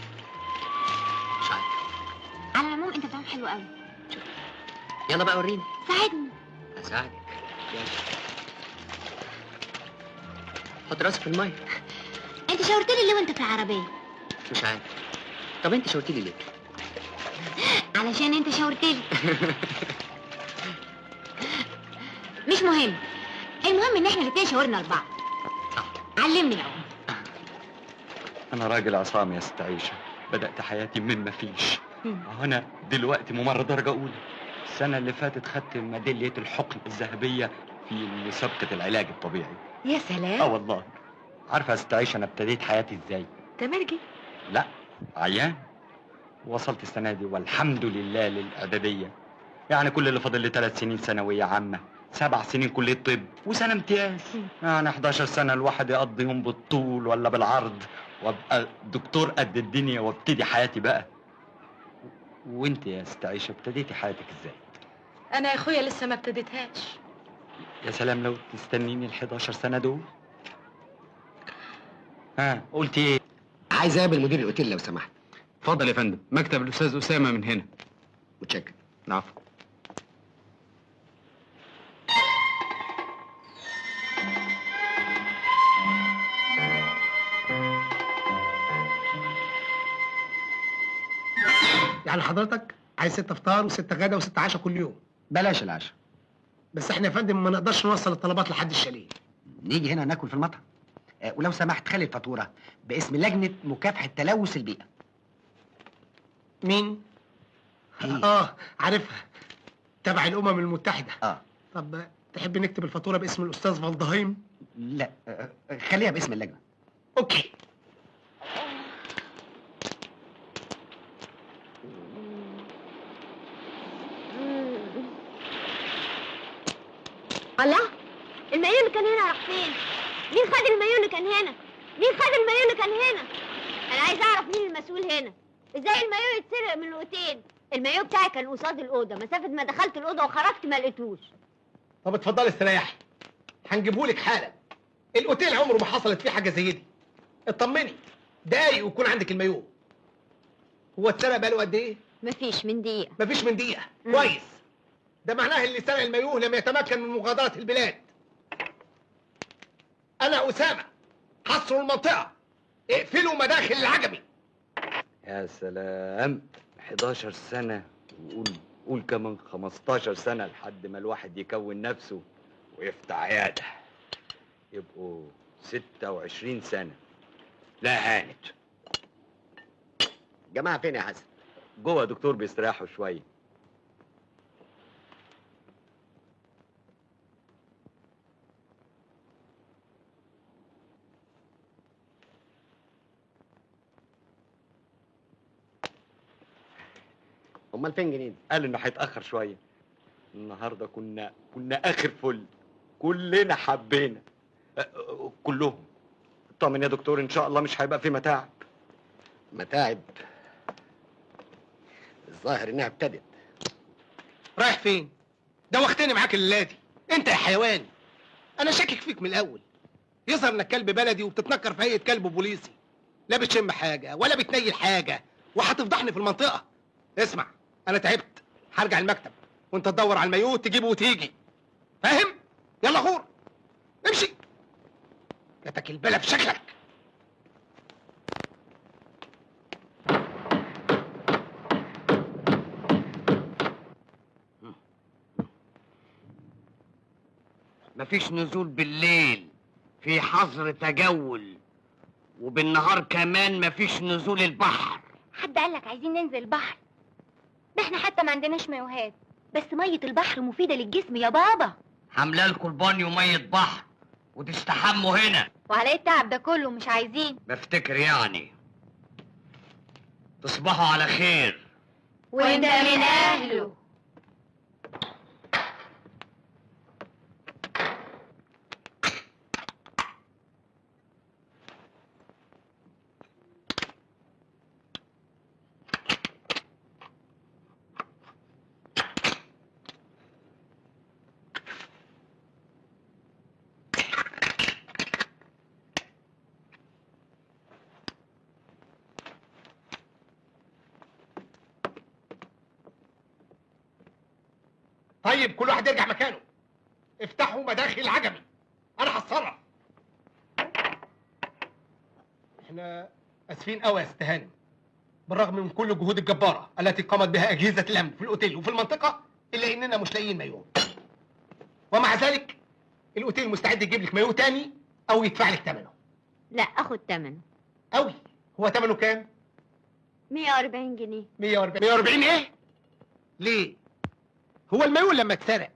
[SPEAKER 13] مش عارف.
[SPEAKER 9] على العموم انت بتعمل حلو قوي.
[SPEAKER 13] يلا بقى وريني.
[SPEAKER 9] ساعدني.
[SPEAKER 13] اساعدك. يلا. حط راسك في الميه.
[SPEAKER 9] انت شاورت لي ليه وانت في العربيه؟
[SPEAKER 13] مش عارف. طب انت شاورتي لي ليه؟
[SPEAKER 9] علشان انت شاورت لي. مش مهم، المهم ان احنا الاتنين شاورنا لبعض. علمني العوم.
[SPEAKER 7] انا راجل عصام يا ست عيشه، بدات حياتي من ما فيش. انا دلوقتي ممرض درجه اولى. السنه اللي فاتت خدت ميداليه الحقن الذهبيه في مسابقه العلاج الطبيعي.
[SPEAKER 10] يا سلام.
[SPEAKER 7] والله. عارفه يا ست عيشه انا ابتديت حياتي ازاي؟
[SPEAKER 10] تمرجي؟
[SPEAKER 7] لا، عيان. وصلت السنه دي والحمد لله للاعداديه. يعني كل اللي فاضل لي 3 سنين ثانويه عامه، 7 سنين كليه طب، وسنه امتياز. يعني 11 سنه الواحد يقضيهم بالطول ولا بالعرض، وابقى دكتور قد الدنيا وابتدي حياتي بقى. وانت يا ست عيشه ابتديتي حياتك ازاي؟
[SPEAKER 10] انا يا اخويا لسه ما ابتديتهاش.
[SPEAKER 7] يا سلام لو تستنيني ال11 سنه دول. قلتي ايه؟
[SPEAKER 8] عايز اقابل مدير الاوتيل لو سمحت.
[SPEAKER 14] اتفضل يا فندم، مكتب الاستاذ اسامه من هنا.
[SPEAKER 8] متشكر.
[SPEAKER 7] العفو.
[SPEAKER 3] يعني حضرتك عايز 6 فطار و6 غدا و6 عشاء كل يوم؟
[SPEAKER 8] بلاش العشاء.
[SPEAKER 3] بس احنا يا فندم ما نقدرش نوصل الطلبات لحد الشاليه.
[SPEAKER 8] نيجي هنا ناكل في المطعم. ولو سمحت خلي الفاتوره باسم لجنه مكافحه تلوث البيئه.
[SPEAKER 3] مين؟ عارفها، تبع الامم المتحده. طب تحب نكتب الفاتوره باسم الاستاذ فالدهايم؟
[SPEAKER 8] لا، خليها باسم اللجنه.
[SPEAKER 3] اوكي.
[SPEAKER 12] الله، المايو اللي كان هنا راح فين؟ مين خد المايو اللي كان هنا؟ مين خد المايو اللي كان هنا؟ انا عايز اعرف مين المسؤول هنا. ازاي المايو يتسرق من الاوتيل؟ المايو بتاعي كان قصاد الاوضه، مسافه ما دخلت الاوضه وخرجت ما لقيتوش.
[SPEAKER 3] طب اتفضلي استريحي، هنجيبهولك حالا. الاوتيل عمره ما حصلت فيه حاجه زي دي. اطمني، دقايق ويكون عندك المايو. هو اتسرق بقاله قد ايه؟
[SPEAKER 12] مفيش من دقيقه.
[SPEAKER 3] مفيش من دقيقه. كويس، ده معناه اللي سرق المايوه لم يتمكن من مغادرة البلاد. أنا أسامة، حصروا المنطقة، اقفلوا مداخل العجمي.
[SPEAKER 1] يا سلام، 11 سنة قول كمان 15 سنة لحد ما الواحد يكون نفسه ويفتح عيادة. يبقوا 26 سنة. لا هانت.
[SPEAKER 8] جماعة فين يا حسن؟
[SPEAKER 1] جوه يا دكتور بيستريحوا شوية.
[SPEAKER 8] امال فين جنيد؟
[SPEAKER 1] قال انه هيتاخر شويه. النهارده كنا اخر فل، كلنا حبينا كلهم. اطمن يا دكتور، ان شاء الله مش هيبقى في متاعب.
[SPEAKER 8] متاعب؟ الظاهر انها ابتدت.
[SPEAKER 3] رايح فين؟ دوختني معاك الليله دي، انت يا حيوان. انا شاكك فيك من الاول. يظهر انك كلب بلدي وبتتنكر في هيئه كلب بوليسي. لا بتشم حاجه ولا بتنيل حاجه، وهتفضحني في المنطقه. اسمع، انا تعبت، هرجع المكتب وانت تدور على المايوه تجيبه وتيجي. فاهم؟ يلا غور، امشي. جاتك البلا في شكلك.
[SPEAKER 8] مفيش نزول بالليل، في حظر تجول، وبالنهار كمان مفيش نزول البحر.
[SPEAKER 9] حد قالك عايزين ننزل البحر؟ ده احنا حتى ما عندناش مايوهات، بس مية البحر مفيدة للجسم يا بابا.
[SPEAKER 8] حملالكوا البانيو مية بحر وتستحموا هنا.
[SPEAKER 9] وعلى ايه التعب ده كله؟ مش عايزين.
[SPEAKER 8] بفتكر يعني. تصبحوا على خير.
[SPEAKER 9] وانت من اهله.
[SPEAKER 3] طيب كل واحد يرجع مكانه. افتحوا مداخل العجمي، انا هتصرف. احنا اسفين قوي يا ست هانم. بالرغم من كل الجهود الجباره التي قامت بها اجهزه الامن في الاوتيل وفي المنطقه، الا اننا مش لاقيين مايو. ومع ذلك الاوتيل مستعد يجيب لك مايو تاني او يدفع لك ثمنه.
[SPEAKER 12] لا اخد ثمنه.
[SPEAKER 3] قوي. هو ثمنه كام؟
[SPEAKER 12] 140 جنيه.
[SPEAKER 3] 140 ايه؟ ليه؟ هو المايو لما اتسرق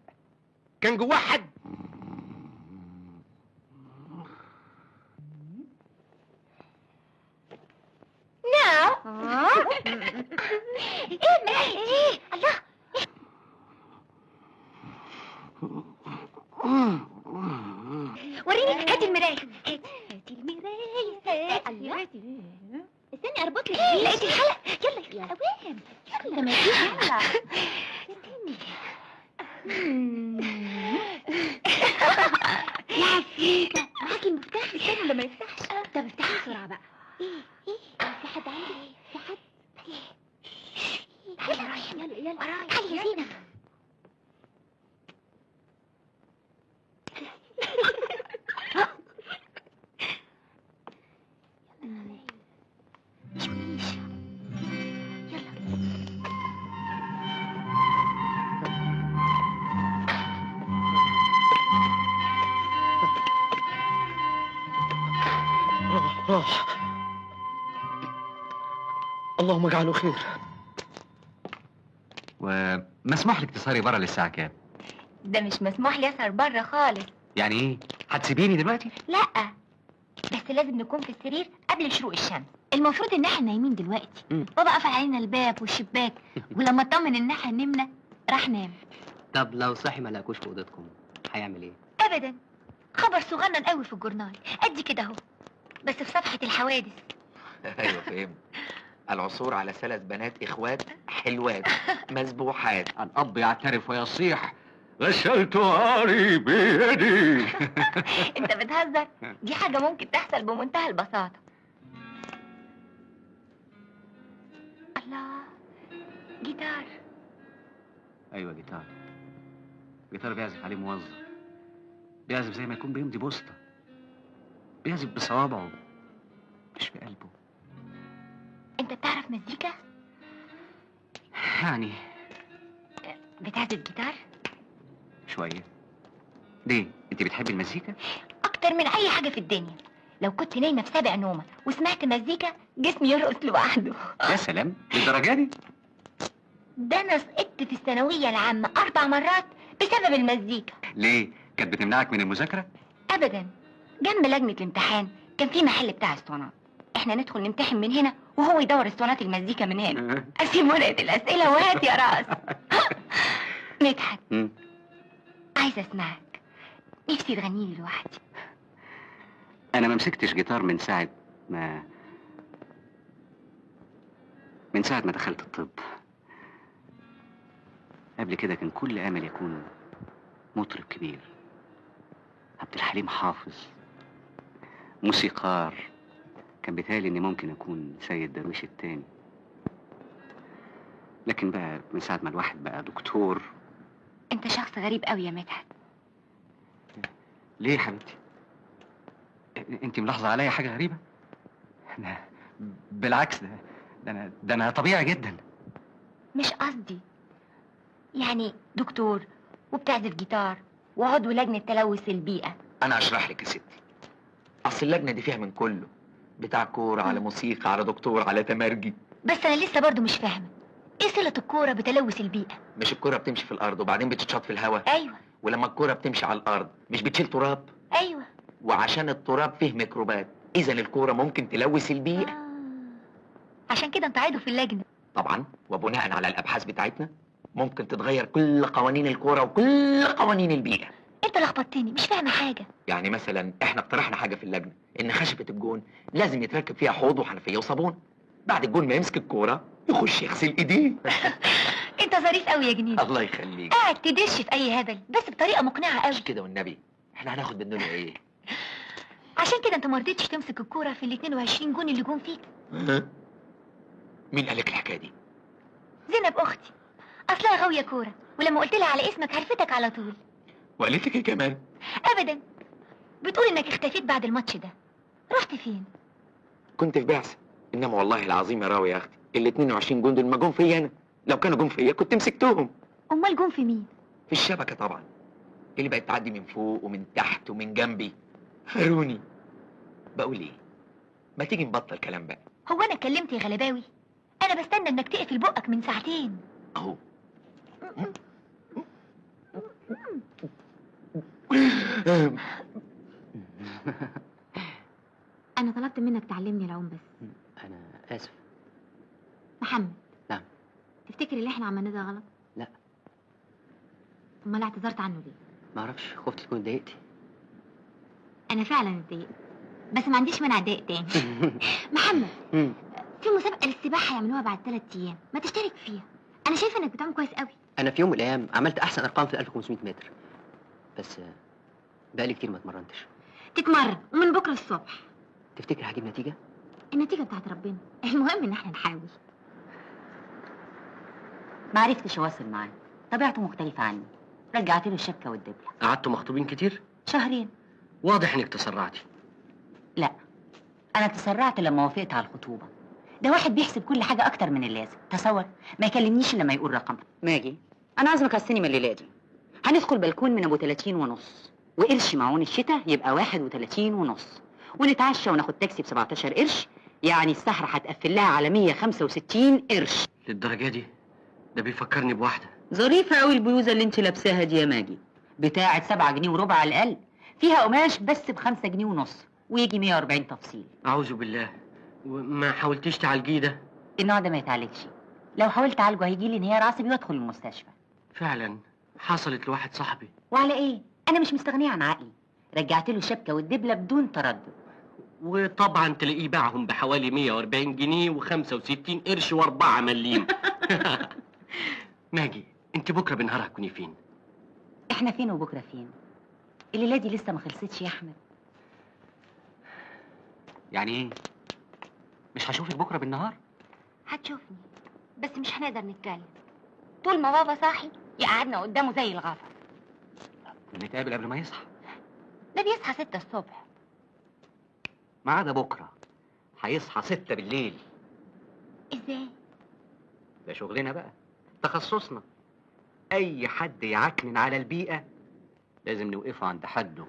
[SPEAKER 3] كان جواه حد؟
[SPEAKER 9] لا. ايه الله. وريني، هاتي المراية. هاتي المراية. الله. استني اربط لك. لقيتي الحلق. يلا يا اوام. يلا ما تجيش. يلا. استني. يا عفريتة، معاكي المفتاح. استني لما يفتحش. طب افتحي بسرعة بقى. ايه في حد عندي؟ في حد؟ يلا رايح. يلا ورايا. تعالي يا زينب.
[SPEAKER 4] راح. اللهم اجعله خير.
[SPEAKER 14] ومسموح لك تسهري بره للساعة كام؟
[SPEAKER 9] ده مش مسموح لي اسهر بره خالص.
[SPEAKER 14] يعني ايه؟ هتسيبيني دلوقتي؟
[SPEAKER 9] لا، بس لازم نكون في السرير قبل شروق الشمس. المفروض ان احنا نايمين دلوقتي. بابا قفل علينا الباب والشباك، ولما اطمن ان احنا نمنا راح نام.
[SPEAKER 13] طب لو صحي ما لقاكوش في اوضتكم هيعمل ايه؟
[SPEAKER 9] ابدا، خبر صغنن قوي في الجورنال قد كده اهو، بس في صفحة الحوادث.
[SPEAKER 2] ايوه فهمت. العثور على 3 بنات اخوات حلوات مسبوحات.
[SPEAKER 14] الاب يعترف ويصيح: غسلت عاري بيدي.
[SPEAKER 9] انت بتهزر؟ دي حاجة ممكن تحصل بمنتهى البساطة. الله، جيتار.
[SPEAKER 14] ايوه جيتار. جيتار بيعزف عليه موظف، بيعزف زي ما يكون بيمضي بوسطة، بيعزف بصوابعه مش بقلبه.
[SPEAKER 9] انت بتعرف مزيكا؟
[SPEAKER 14] يعني
[SPEAKER 9] بتعزف جيتار؟
[SPEAKER 14] شوية. ليه؟ انت بتحبي المزيكا؟
[SPEAKER 9] اكتر من اي حاجة في الدنيا. لو كنت نايمة في سابع نومة وسمعت مزيكا جسمي يرقص لوحده.
[SPEAKER 14] يا سلام، للدرجة دي؟
[SPEAKER 9] ده انا سقطت في الثانوية العامة 4 مرات بسبب المزيكا.
[SPEAKER 14] ليه؟ كانت بتمنعك من المذاكرة؟
[SPEAKER 9] ابدا، جنب لجنة الامتحان كان في محل بتاع اسطوانات، احنا ندخل نمتحن من هنا وهو يدور اسطوانات المزيكا من هنا. اسيب ورقة الاسئلة وهات يا راس. مدحت، عايزة اسمعك، نفسي تغنيلي لوحدي.
[SPEAKER 14] انا ما مسكتش جيتار من ساعة ما دخلت الطب. قبل كده كان كل امل يكون مطرب كبير، عبد الحليم حافظ، موسيقار. كان بيتهيألي اني ممكن اكون سيد درويش التاني. لكن بقى من ساعة ما الواحد بقى دكتور.
[SPEAKER 9] انت شخص غريب قوي يا مدحت.
[SPEAKER 14] ليه يا حبيبتي؟ انت ملاحظة عليا حاجة غريبة؟ بالعكس، ده انا طبيعي جدا.
[SPEAKER 9] مش قصدي، يعني دكتور وبتعزف جيتار وعضو لجنة تلوث البيئة.
[SPEAKER 2] انا اشرح لك يا ستي. اصل اللجنه دي فيها من كله، بتاع كوره على موسيقى على دكتور على تمرجي.
[SPEAKER 9] بس انا لسه برضو مش فاهمة ايه صلة الكورة بتلوث البيئة؟
[SPEAKER 2] مش الكوره بتمشي في الارض وبعدين بتتشاط في الهواء؟
[SPEAKER 9] ايوه.
[SPEAKER 2] ولما الكوره بتمشي على الارض مش بتشيل تراب؟
[SPEAKER 9] ايوه.
[SPEAKER 2] وعشان التراب فيه ميكروبات، اذا الكوره ممكن تلوث البيئه.
[SPEAKER 9] عشان كده انت عضو في اللجنة.
[SPEAKER 2] طبعا، وبناء على الابحاث بتاعتنا ممكن تتغير كل قوانين الكوره وكل قوانين البيئه.
[SPEAKER 9] انت لخبطتني، مش فاهمة حاجة.
[SPEAKER 2] يعني مثلا احنا اقترحنا حاجه في اللجنه، ان خشبه الجون لازم يتركب فيها حوض وحنفيه وصابون. بعد الجون ما يمسك الكوره يخش يغسل ايديه.
[SPEAKER 9] انت ظريف قوي يا جنيد.
[SPEAKER 2] الله يخليك.
[SPEAKER 9] قاعد تدش في اي هبل بس بطريقة مقنعة قوي.
[SPEAKER 2] مش كده والنبي، احنا هناخد منه ايه؟
[SPEAKER 9] عشان كده انت ما رضيتش تمسك الكورة في ال 22 جون اللي جون فيك.
[SPEAKER 2] مين قالك الحكايه دي؟
[SPEAKER 9] زينب اختي، اصلها غاوية كورة، ولما قلت لها على اسمك عرفتك على طول.
[SPEAKER 2] وقالت لك ايه كمان؟
[SPEAKER 9] ابدا، بتقول انك اختفيت بعد الماتش ده. رحت فين؟
[SPEAKER 2] كنت في بعثه، انما والله العظيم يا راوي يا اختي ال 22 جندي ما جم فيا انا، لو كانوا جم فيا كنت مسكتهم.
[SPEAKER 9] امال جم في مين؟
[SPEAKER 2] في الشبكه طبعا، اللي بقت تعدي من فوق ومن تحت ومن جنبي. هاروني. بقول ايه، ما تيجي نبطل كلام بقى.
[SPEAKER 9] هو انا كلمت يا غلباوي؟ انا بستنى انك تقفل بقك من ساعتين.
[SPEAKER 2] اهو.
[SPEAKER 12] انا طلبت منك تعلمني العوم بس.
[SPEAKER 13] انا اسف.
[SPEAKER 12] محمد.
[SPEAKER 13] نعم.
[SPEAKER 12] تفتكر اللي احنا عملناه ده غلط؟
[SPEAKER 13] لا.
[SPEAKER 12] امال اعتذرت عنه ليه؟
[SPEAKER 13] ما اعرفش، خفت تكون اتضايقتي.
[SPEAKER 12] انا فعلا اتضايقت، بس ما عنديش مانع اتضايق تاني. محمد، في مسابقه للسباحه يعملوها بعد 3 ايام، ما تشترك فيها؟ انا شايفه انك بتعوم كويس قوي.
[SPEAKER 13] انا في يوم من الايام عملت احسن ارقام في 1500 متر، بس بقالي كتير ما اتمرنتش.
[SPEAKER 12] تتمرن ومن بكره الصبح.
[SPEAKER 13] تفتكر هجيب نتيجه؟
[SPEAKER 12] النتيجه بتاعت ربنا، المهم ان احنا نحاول.
[SPEAKER 9] ما عرفتش اواصل معاه، طبيعته مختلفه عني. رجعت له الشبكه والدبله.
[SPEAKER 4] قعدتوا مخطوبين كتير؟
[SPEAKER 9] 2 شهر.
[SPEAKER 4] واضح انك تسرعتي.
[SPEAKER 9] لا، انا تسرعت لما وافقت على الخطوبه. ده واحد بيحسب كل حاجه اكتر من اللازم. تصور ما يكلمنيش الا لما يقول رقم. ماجي، انا عازمك على السينما الليله دي. هندخل بلكون من ابو 30 ونص، وقرش معون الشتاء يبقى 31 ونص، ونتعشى وناخد تاكسي ب 17 قرش، يعني السهره هتقفل لها على 165 قرش.
[SPEAKER 4] للدرجه دي؟ ده بيفكرني بواحده.
[SPEAKER 9] ظريفه قوي البلوزه اللي انت لابساها دي يا ماجي، بتاعه 7 جنيه وربع على الاقل، فيها قماش بس ب5 جنيه ونص، ويجي 140 تفصيل.
[SPEAKER 4] اعوذ بالله. وما حاولتيش تعالجيه ده؟
[SPEAKER 9] النوع ده ما يتعالجش، لو حاولت اعالجه هيجي لي انهيار عصبي وادخل المستشفى.
[SPEAKER 4] فعلا حصلت لواحد صاحبي.
[SPEAKER 9] وعلى ايه؟ انا مش مستغنيه عن عقلي. رجعت له الشبكه والدبله بدون تردد.
[SPEAKER 4] وطبعا تلاقيه باعهم بحوالي 140 جنيه و65 قرش و4 مليم. ماجي، انت بكره بالنهار هتكوني فين؟
[SPEAKER 9] احنا فين وبكره فين؟ الليله دي لسه ما خلصتش يا احمد.
[SPEAKER 14] يعني ايه؟ مش هشوفك بكره بالنهار؟
[SPEAKER 9] هتشوفني، بس مش هنقدر نتكلم. طول ما بابا صاحي يقعدنا قدامه زي الغفر.
[SPEAKER 14] نتقابل قبل ما يصحى.
[SPEAKER 9] ده بيصحى 6 الصبح.
[SPEAKER 14] ما عدا بكره هيصحى 6 بالليل.
[SPEAKER 9] ازاي؟
[SPEAKER 14] ده شغلنا بقى، تخصصنا. اي حد يعكنن على البيئه لازم نوقفه عند حده.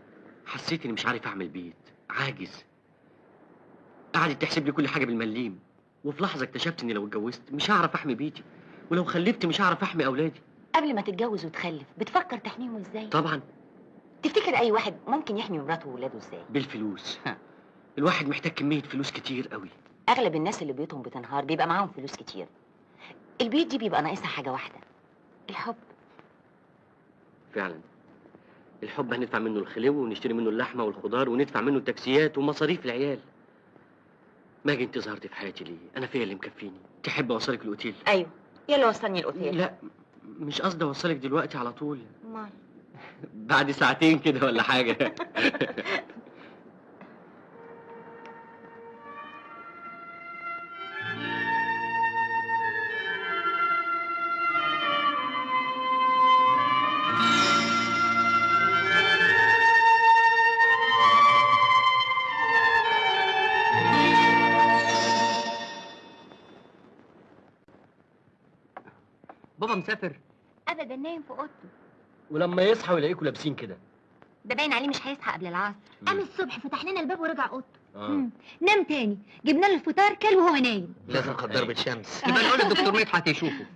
[SPEAKER 4] حسيت اني مش عارف اعمل بيت، عاجز. قعدت تحسب لي كل حاجه بالمليم، وفي لحظه اكتشفت اني لو اتجوزت مش هعرف احمي بيتي، ولو خلفت مش هعرف احمي اولادي.
[SPEAKER 9] قبل ما تتجوز وتخلف بتفكر تحميهم ازاي؟
[SPEAKER 4] طبعا.
[SPEAKER 9] تفتكر اي واحد ممكن يحمي مراته وولاده ازاي؟
[SPEAKER 4] بالفلوس. الواحد محتاج كميه فلوس كتير قوي.
[SPEAKER 9] اغلب الناس اللي بيوتهم بتنهار بيبقى معاهم فلوس كتير. البيوت دي بيبقى ناقصها حاجه واحده، الحب.
[SPEAKER 4] فعلا الحب هندفع منه الخلو ونشتري منه اللحمه والخضار وندفع منه التاكسيات ومصاريف العيال. ماجي، انت ظهرتي في حياتي ليه؟ انا فيا اللي مكفيني. تحب اوصلك الاوتيل؟
[SPEAKER 9] ايوه، يلا وصلني الاوتيل.
[SPEAKER 4] لا، مش قصدي اوصلك دلوقتي على طول.
[SPEAKER 9] امال؟
[SPEAKER 4] بعد ساعتين كده ولا حاجه.
[SPEAKER 13] بابا مسافر؟
[SPEAKER 9] ابدا، نايم في اوضته.
[SPEAKER 4] ولما يصحى ويلاقيكوا لابسين كده؟
[SPEAKER 9] ده باين عليه مش هيصحى قبل العصر.
[SPEAKER 12] قام الصبح فتح لنا الباب ورجع اوضته.
[SPEAKER 10] نام تاني، جبنا له الفطار كل وهو نايم.
[SPEAKER 3] لازم قد ضربة شمس.
[SPEAKER 13] يبقى نقول للدكتور مدحت يشوفه.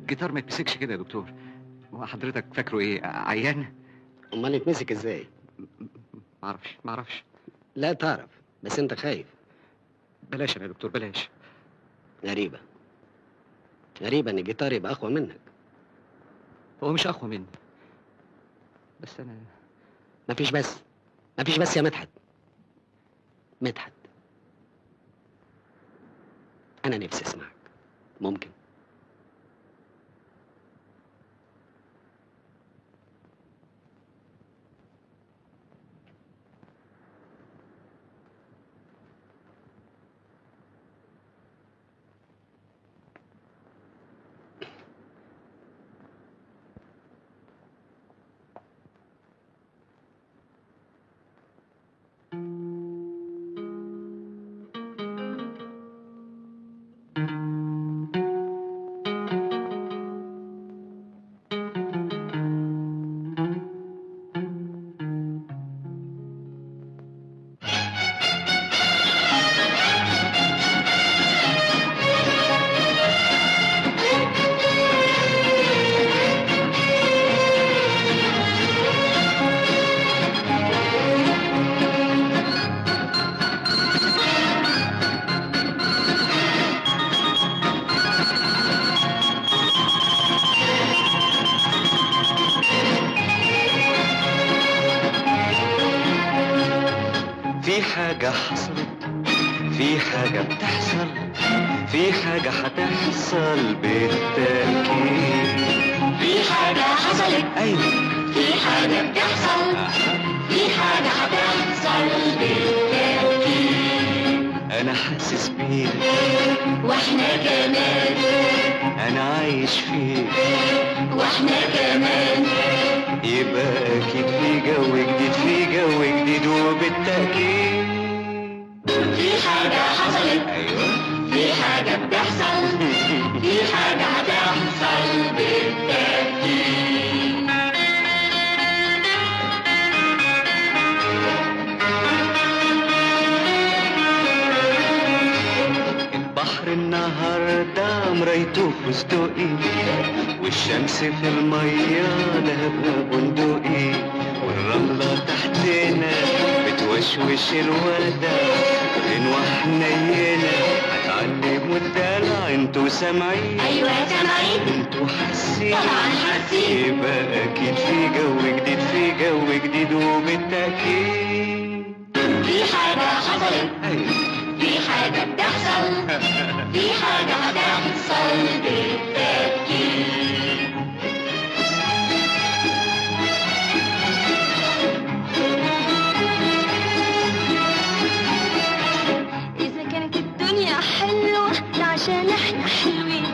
[SPEAKER 14] الجيتار ما يتمسكش كده يا دكتور. هو حضرتك فاكره ايه، عيان؟
[SPEAKER 8] امال يتمسك ازاي؟
[SPEAKER 14] معرفش.
[SPEAKER 8] لا تعرف، بس انت خايف.
[SPEAKER 14] بلاش يا دكتور بلاش.
[SPEAKER 8] غريبة ان الجيتار يبقى اقوى منك.
[SPEAKER 14] هو مش اقوى مني، بس انا
[SPEAKER 8] مفيش بس يا مدحت. انا نفسي اسمعك، ممكن؟
[SPEAKER 15] في حاجة حصلت، في حاجة بتحصل، في حاجة هتحصل بالتأكيد.
[SPEAKER 16] في حاجة حصلت،
[SPEAKER 15] أيوة
[SPEAKER 16] في حاجة بتحصل، في حاجة هتحصل بالتأكيد.
[SPEAKER 15] أنا حاسس بيك
[SPEAKER 16] واحنا كمان،
[SPEAKER 15] أنا عايش فيك
[SPEAKER 16] واحنا كمان.
[SPEAKER 15] يبقى أكيد في جو جديد، في جو جديد وبالتأكيد.
[SPEAKER 16] في حاجة حصلت،
[SPEAKER 15] أيوة
[SPEAKER 16] في حاجة بتحصل، في حاجة هتحصل بالتأكيد.
[SPEAKER 15] البحر النهاردة مرايته فستقي، والشمس في المية دهبها بندقي، والرملة تحتنا بتوشوش الوردة، غنوة حنينة هتعلم الدلع. انتوا سامعين؟
[SPEAKER 16] أيوة سامعين.
[SPEAKER 15] انتوا حاسين؟
[SPEAKER 16] طبعا حاسين.
[SPEAKER 15] يبقى أكيد في جو جديد، في جو جديد وبالتأكيد.
[SPEAKER 16] في حاجة حصلت،
[SPEAKER 15] أيوة
[SPEAKER 16] في حاجة بتحصل، في حاجة هتحصل بالتأكيد.
[SPEAKER 12] إذا كانت الدنيا حلوة ده عشان احنا حلوين،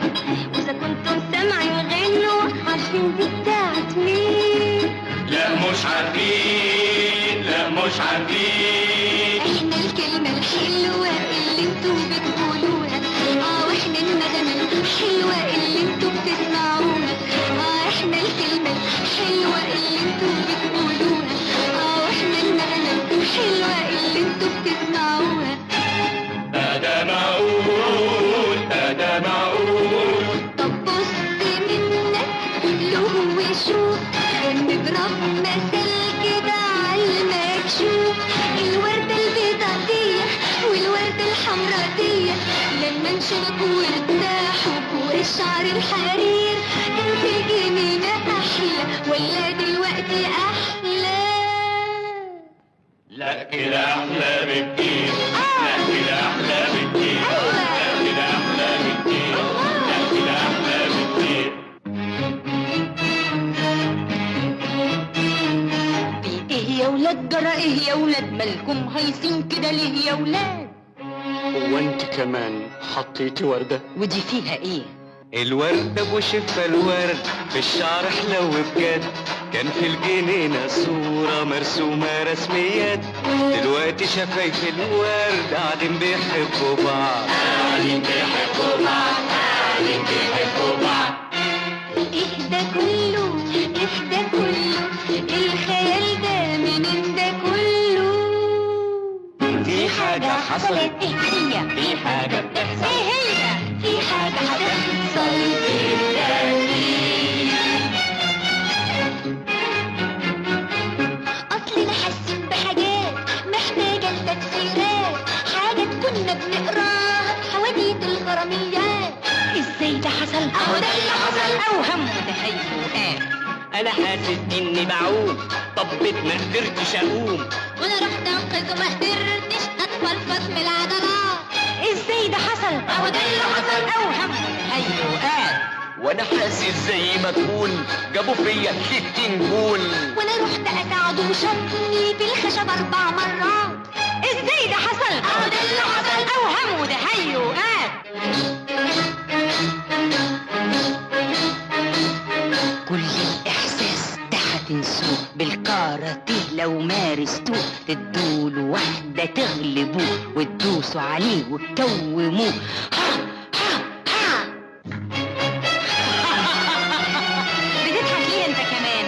[SPEAKER 12] وإذا كنتم سامعين غنوا عارفين دي بتاعت مين؟
[SPEAKER 4] لا مش عارفين، لا مش عارفين.
[SPEAKER 12] احنا الكلمة الحلوة اللي انتم بتقولوها، واحنا النغمة الحلوة اللي انتم بتسمعوها، احنا الكلمة الحلوة اللي انتم بتقولوها، واحنا النغمة الحلوة اللي انتم بتسمعوها.
[SPEAKER 4] ده معقول، ده معقول.
[SPEAKER 12] طب بص منك له وشوف، نضرب مثل كده عالمكشوف. الوردة البيضاء دي والوردة الحمراء دي لما انشربوا وارتاحوا فوق الشعر الحرير، كان في الجنينة أحلى ولا دلوقتي أحلى؟
[SPEAKER 4] لا كده أحلى بكتير، لا كده أحلى بكتير، لا كده أحلى بكتير، لا كده أحلى بكتير.
[SPEAKER 10] في ايه يا ولاد، جرى ايه يا ولاد، مالكم هايصين كده ليه يا ولاد؟
[SPEAKER 1] هو انت كمان حطيتي وردة؟
[SPEAKER 10] ودي فيها ايه؟
[SPEAKER 15] الورد ابو شفا الورد في الشعر حلو بجد، كان في الجنينة صورة مرسومة رسميات، دلوقتي شفايف الورد قاعدين بيحبوا بعض،
[SPEAKER 16] قاعدين بيحبوا بعض، قاعدين بيحبوا بعض.
[SPEAKER 12] إيه ده كله، إيه ده كله، الخيال ده منين ده كله؟
[SPEAKER 15] في حاجة حصلت،
[SPEAKER 10] ايه هي؟
[SPEAKER 16] في حاجة بتحصل،
[SPEAKER 12] إيه هي؟
[SPEAKER 16] في حاجة هتحصل بالتأكيد. اهو ده اللي حصل. اوهم وتهيؤات.
[SPEAKER 4] انا حاسس اني بعوم، طبيت ما قدرتش اقوم.
[SPEAKER 12] وانا رحت انقذ وما قدرتش اتفلفط من العضلات.
[SPEAKER 16] ازاي ده حصل؟ اهو ده اللي حصل. اوهم وتهيؤات.
[SPEAKER 15] وانا حاسس زي ما تكون جابوا فيا 60 جول.
[SPEAKER 12] وانا رحت اساعده وشطني في الخشب 4 مرات.
[SPEAKER 16] ازاي ده حصل؟
[SPEAKER 12] اهو ده اللي حصل.
[SPEAKER 16] اوهم وتهيؤات. كل الاحساس ده هتنسوه بالكاراتيه، لو مارستوه تدوله واحده تغلبوه وتدوسوا عليه وتكوموه. بتضحك ليه انت كمان؟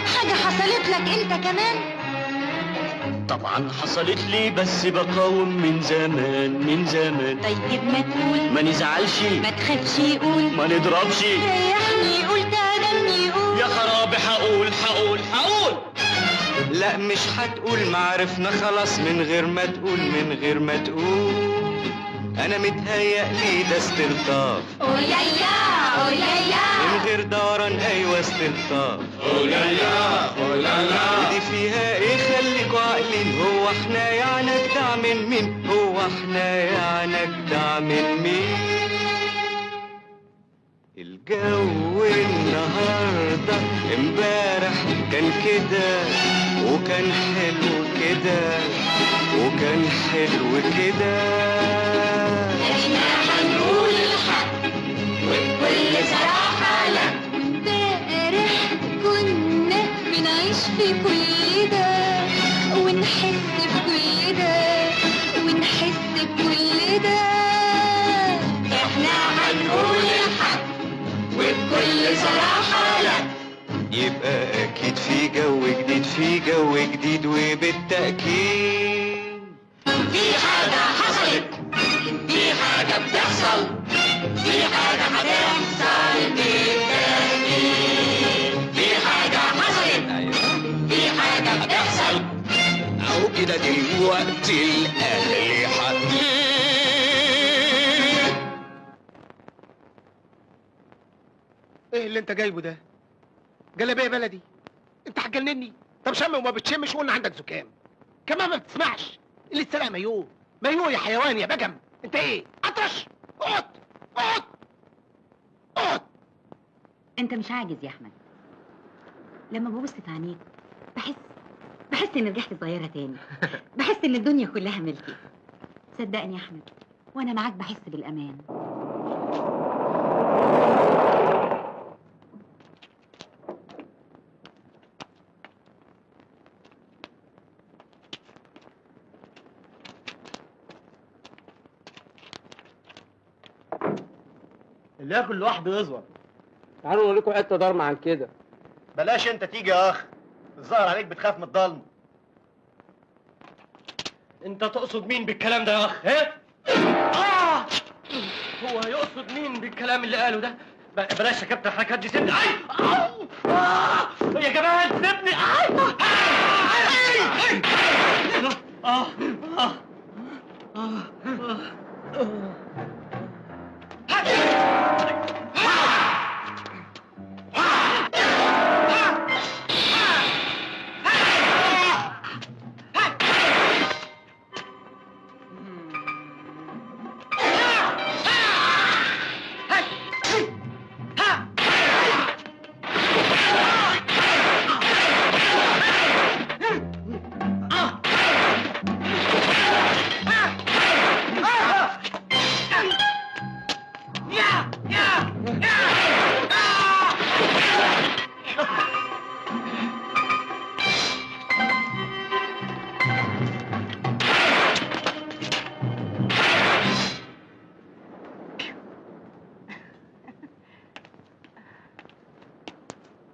[SPEAKER 16] حاجه حصلت لك انت كمان؟
[SPEAKER 4] طبعا حصلت لي، بس بقاوم من زمان من زمان.
[SPEAKER 16] طيب ما تقول،
[SPEAKER 4] ما نزعلش،
[SPEAKER 16] ما تخافش، يقول
[SPEAKER 4] ما نضربش.
[SPEAKER 16] ريحني، قول تدني، قول
[SPEAKER 4] يا خرابي هقول.
[SPEAKER 15] لا مش هتقول، ما عرفنا خلاص من غير ما تقول، من غير ما تقول. انا متهيألي ده استلطاف.
[SPEAKER 12] اولايا اولايا.
[SPEAKER 15] من غير دوران، ايوه استلطاف.
[SPEAKER 16] اولايا اولايا.
[SPEAKER 15] ودي فيها ايه؟ خليكوا عاقلين. هو احنا يعني اجدع من مين؟ هو احنا يعني اجدع من مين؟ الجو النهارده امبارح كان كده، وكان حلو كده، وكان حلو كده.
[SPEAKER 16] احنا هنقول الحق وبكل صراحة لا.
[SPEAKER 12] امبارح كنا بنعيش في كل ده ونحس بكل ده ونحس بكل ده.
[SPEAKER 16] احنا هنقول الحق وبكل صراحة لا.
[SPEAKER 15] يبقى اكيد في جو جديد، في جو جديد، وبالتأكيد
[SPEAKER 16] في حاجة حصلت، في حاجة بتحصل، في حاجة هتحصل بالتأكيد. في حاجة حصلت، في حاجة بتحصل.
[SPEAKER 15] أهو كده دلوقتي الأهل حقيقي.
[SPEAKER 3] ايه اللي انت جايبه ده؟ جلابيه بلدي؟ انت هتجنني. طب شم وما بتشمش وقلنا عندك زكام كمان ما بتسمعش. اللي اتسرق مايوه يا حيوان يا بجم. انت ايه؟ اطرش. اقعد اقعد اقعد.
[SPEAKER 10] انت مش عاجز يا احمد. لما ببص في عينيك بحس ان رجعت صغيره تاني. بحس ان الدنيا كلها ملكي. صدقني يا احمد، وانا معاك بحس بالامان.
[SPEAKER 3] اللي ياكل لوحده يظهر. تعالوا نوريكم حته ضرمه عن كده. بلاش انت تيجي يا اخ، الظاهر عليك بتخاف من الضلمه.
[SPEAKER 4] انت تقصد مين بالكلام ده يا اخ؟ هو يقصد مين بالكلام اللي قاله ده؟ بلاش يا كابتن الحركات دي، سيبني. يا جماعه سيبني.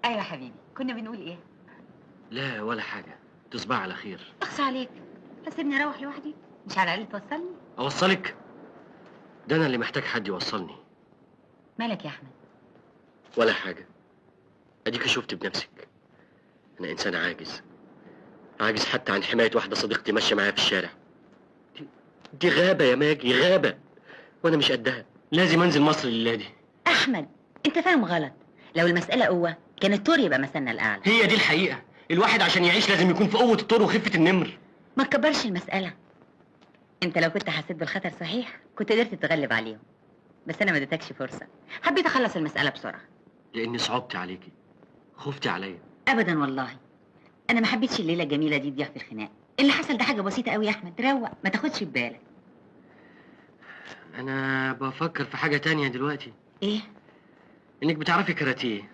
[SPEAKER 10] ايوه حبيبي، كنا بنقول ايه؟
[SPEAKER 14] لا ولا حاجة، تصبح على خير.
[SPEAKER 10] اخصى عليك، هسيبني اروح لوحدي؟ مش على الاقل توصلني؟
[SPEAKER 14] أوصلك؟ ده أنا اللي محتاج حد يوصلني.
[SPEAKER 10] مالك يا احمد؟
[SPEAKER 14] ولا حاجة، أديك شفت بنفسك. أنا إنسان عاجز، عاجز حتى عن حماية واحدة صديقتي ماشية معايا في الشارع. دي غابة يا ماجي، غابة، وأنا مش قدها. لازم أنزل مصر الليلة دي.
[SPEAKER 10] احمد انت فاهم غلط. لو المساله قوه كان الطور يبقى مثلنا الاعلى.
[SPEAKER 4] هي دي الحقيقه، الواحد عشان يعيش لازم يكون في قوه الطور وخفه النمر.
[SPEAKER 10] ما تكبرش المساله. انت لو كنت حسيت بالخطر صحيح كنت قدرت تتغلب عليهم، بس انا ما اديتكش فرصه. حبيت اخلص المساله بسرعه.
[SPEAKER 4] لاني صعبتي عليكي، خفتي عليا.
[SPEAKER 10] ابدا والله، انا ما حبيتش الليله الجميله دي تضيع في الخناق. اللي حصل ده حاجه بسيطه قوي يا احمد، روق ما تاخدش ببالك.
[SPEAKER 4] انا بفكر في حاجه تانية دلوقتي.
[SPEAKER 10] ايه؟
[SPEAKER 4] انك بتعرفي كاراتيه،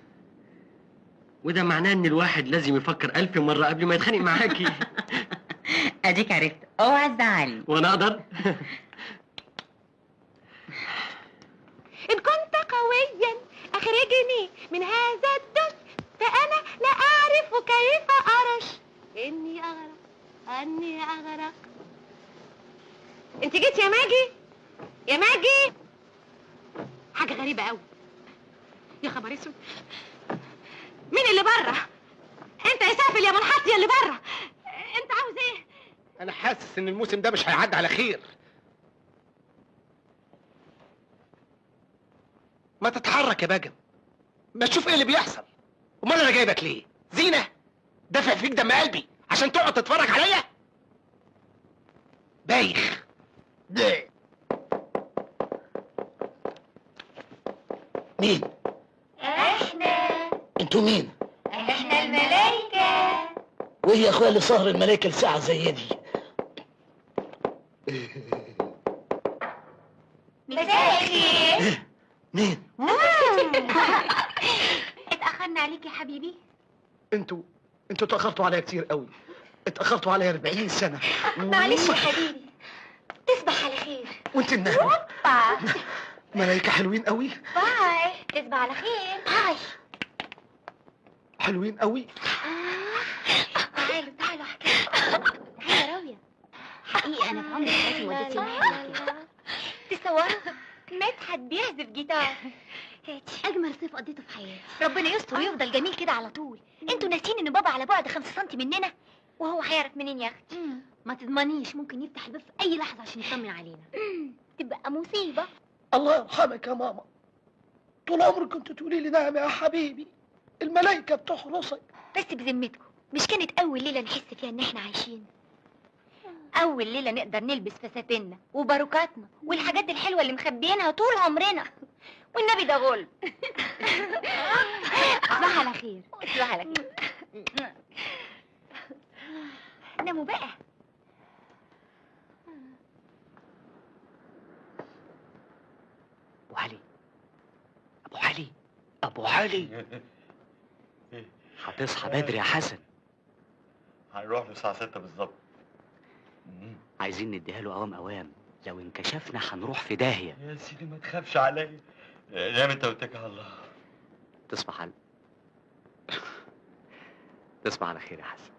[SPEAKER 4] وده معناه ان الواحد لازم يفكر 1000 مرة قبل ما يتخانق معاكي.
[SPEAKER 10] اديك عرفت، اوعى تزعلني.
[SPEAKER 4] وانا اقدر؟
[SPEAKER 11] إن كنت قويا أخرجني من هذا الدش، فأنا لا أعرف كيف أرش. إني أغرق. أنت جيت يا ماجي؟ يا ماجي؟ حاجة غريبة أوي. يا خبر اسود، مين اللي بره؟ أنت يا سافل يا منحط يا اللي بره، أنت عاوز إيه؟
[SPEAKER 3] انا حاسس ان الموسم ده مش هيعدي على خير. ما تتحرك يا باجم، ما تشوف ايه اللي بيحصل. امال انا جايبك ليه؟ زينه؟ دافع فيك دم قلبي عشان تقعد تتفرج عليا؟ بايخ ده. مين؟
[SPEAKER 8] احنا
[SPEAKER 3] انتوا مين؟
[SPEAKER 8] احنا الملايكة.
[SPEAKER 3] وايه يا اخويا اللي سهر الملايكه لساعه زي دي؟
[SPEAKER 8] مساء الخير.
[SPEAKER 3] مين؟
[SPEAKER 8] اتأخرنا عليك يا حبيبي.
[SPEAKER 3] انتوا اتاخرتوا عليا كتير قوي. اتاخرتوا عليا 40 سنه.
[SPEAKER 8] معلش يا حبيبي، تصبح على خير.
[SPEAKER 3] وانت النهر.
[SPEAKER 8] اوبا،
[SPEAKER 3] ملايكه حلوين قوي.
[SPEAKER 8] باي، تصبح على خير. باي.
[SPEAKER 3] حلوين قوي.
[SPEAKER 12] تعالوا احكي تعالوا يا راوية. حقيقي انا في عمري حياتي ما وديت يوم حلو كده.
[SPEAKER 8] تصوروا مدحت بيعزف جيتار.
[SPEAKER 12] اجمل صيف قضيته في حياتي.
[SPEAKER 8] ربنا يستر ويفضل جميل كده على طول. انتوا ناسين ان بابا على بعد 5 سم مننا، وهو هيعرف منين يا اختي؟
[SPEAKER 12] ما تضمنيش، ممكن يفتح الباب في اي لحظه عشان يطمن علينا.
[SPEAKER 8] تبقى مصيبه.
[SPEAKER 3] الله يرحمك يا ماما، طول عمرك كنت تقولي لي نعم يا حبيبي، الملايكه بتحرسك.
[SPEAKER 8] بس بذمتكم مش كانت اول ليله نحس فيها ان احنا عايشين؟ اول ليله نقدر نلبس فساتيننا وباروكاتنا والحاجات الحلوه اللي مخبيينها طول عمرنا، والنبي ده غلب.
[SPEAKER 12] تصبح على خير.
[SPEAKER 8] تصبح على خير. ناموا بقى.
[SPEAKER 14] ابو علي، ابو علي، ابو علي، هتصحى بدري يا حسن.
[SPEAKER 7] هنروح له الساعة 6 بالظبط.
[SPEAKER 14] عايزين نديها له اوام، لو انكشفنا هنروح في داهيه.
[SPEAKER 7] يا سيدي ما تخافش عليا، نام انت واتكل على الله.
[SPEAKER 14] تصبح على تصبح على خير يا حسن.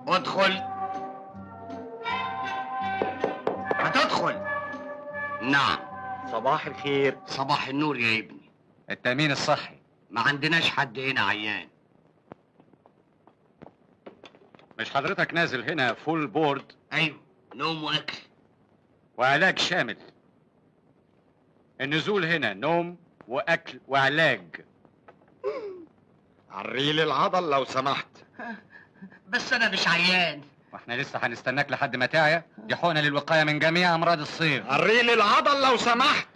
[SPEAKER 3] ادخل. هتدخل؟
[SPEAKER 2] نعم. صباح الخير.
[SPEAKER 3] صباح النور يا ابني.
[SPEAKER 14] التأمين الصحي.
[SPEAKER 3] ما عندناش حد هنا عيان.
[SPEAKER 14] مش حضرتك نازل هنا فول بورد؟
[SPEAKER 3] ايوه، نوم واكل
[SPEAKER 14] وعلاج شامل. النزول هنا نوم واكل وعلاج.
[SPEAKER 2] عريلي العضل لو سمحت.
[SPEAKER 3] بس انا مش عيان.
[SPEAKER 14] واحنا لسه هنستناك لحد ما تعيا؟ دي حقنه للوقايه من جميع امراض الصيف.
[SPEAKER 2] عريلي العضل لو سمحت.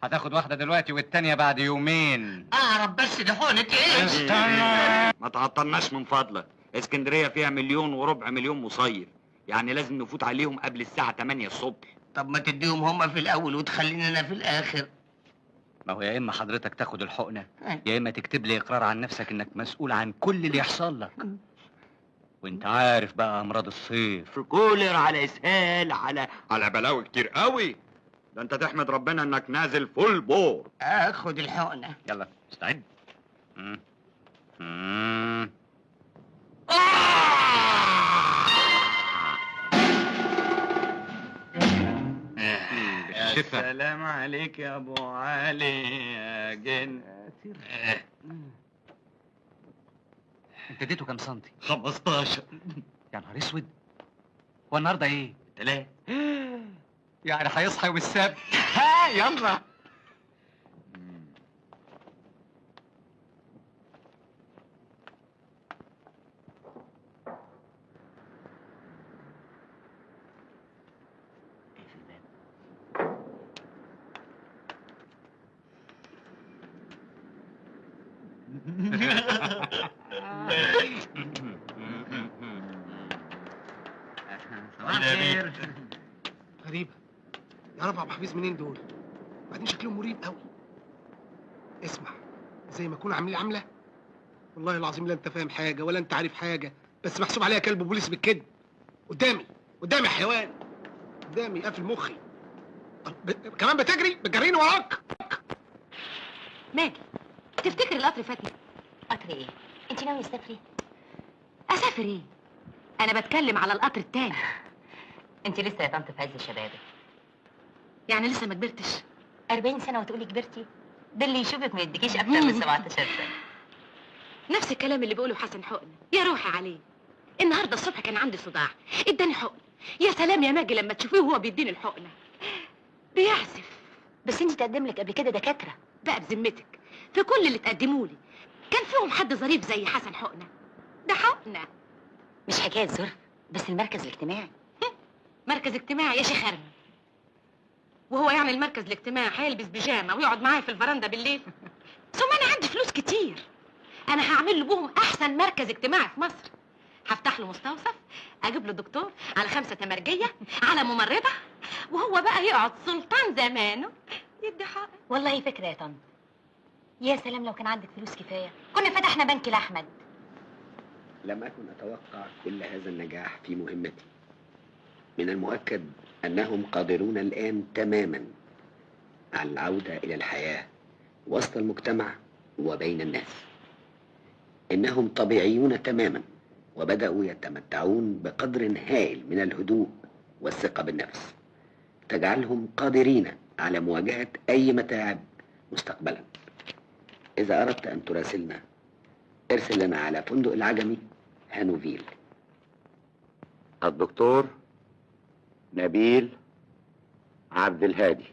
[SPEAKER 14] هتاخد واحده دلوقتي والتانيه بعد يومين.
[SPEAKER 3] اعرف بس دي حقنه ايه؟
[SPEAKER 14] استنى.
[SPEAKER 2] ما تعطلناش من فضلك، اسكندريه فيها 1.25 مليون مصيف، يعني لازم نفوت عليهم قبل الساعه 8 الصبح.
[SPEAKER 3] طب ما تديهم هم في الاول وتخليني انا في الاخر.
[SPEAKER 14] ما هو يا اما حضرتك تاخد الحقنه يا اما تكتب لي اقرار عن نفسك انك مسؤول عن كل اللي يحصل لك. وانت عارف بقى امراض الصيف،
[SPEAKER 2] في كولر على اسهال على بلاوي كتير قوي. ده انت تحمد ربنا انك نازل فول بور.
[SPEAKER 3] اخد الحقنه.
[SPEAKER 14] يلا استعد.
[SPEAKER 7] السلام عليك يا ابو علي يا جن.
[SPEAKER 14] انت اديته كام سنتي؟
[SPEAKER 7] 15.
[SPEAKER 14] يا نهار اسود، هو النهارده ايه؟
[SPEAKER 7] 3.
[SPEAKER 14] يعني هيصحى يوم السبت. ها يلا.
[SPEAKER 3] غريبة، يا رب ابو حفيظ منين دول؟ بعدين شكلهم مريب قوي. اسمع، زي ما يكونوا عاملين عاملة، والله العظيم لا انت فاهم حاجة ولا انت عارف حاجة، بس محسوب عليها كلب بوليس بالكذب. قدامي يا حيوان، قدامي قافل مخي. كمان بتجريني وراك.
[SPEAKER 10] ماجي، تفتكر القطر فاتني؟
[SPEAKER 9] قطر ايه؟ انت ناوية تسافري؟
[SPEAKER 10] اسافر ايه؟ انا بتكلم على القطر التاني.
[SPEAKER 9] انت لسه يا طنط في عز شبابك.
[SPEAKER 10] يعني لسه ما كبرتش؟
[SPEAKER 9] 40 سنة وتقولي كبرتي؟ ده اللي يشوفك ما يديكيش اكتر من 17 سنة.
[SPEAKER 10] نفس الكلام اللي بيقوله حسن حقنة، يا روحي عليه. النهارده الصبح كان عندي صداع، اداني حقنة. يا سلام يا ماجي لما تشوفيه وهو بيديني الحقنة بيعزف.
[SPEAKER 9] بس انت تقدم لك قبل كده دكاترة.
[SPEAKER 10] بقى بذمتك، في كل اللي تقدموا لي كان فيهم حد ظريف زي حسن حقنة؟ ده حقنة.
[SPEAKER 9] مش حكاية ظرف، بس المركز الاجتماعي.
[SPEAKER 10] مركز اجتماعي يا شيخ هرمي؟ وهو يعني المركز الاجتماعي هيلبس بيجامه ويقعد معايا في الفرندا بالليل؟ ثم انا عندي فلوس كتير، انا هعمل له بهم احسن مركز اجتماعي في مصر. هفتح له مستوصف، اجيب له دكتور على 5 تمرجيه على ممرضه، وهو بقى يقعد سلطان زمانه يدي حق.
[SPEAKER 9] والله فكرة يا طنط. يا سلام لو كان عندك فلوس كفاية كنا فتحنا بنك لأحمد.
[SPEAKER 17] لم أكن أتوقع كل هذا النجاح في مهمتي. من المؤكد أنهم قادرون الآن تماما على العودة إلى الحياة وسط المجتمع وبين الناس. إنهم طبيعيون تماما وبدأوا يتمتعون بقدر هائل من الهدوء والثقة بالنفس تجعلهم قادرين على مواجهة أي متاعب مستقبلا. إذا أردت أن تراسلنا ارسل لنا على فندق العجمي هانوفيل.
[SPEAKER 2] الدكتور نبيل عبد الهادي.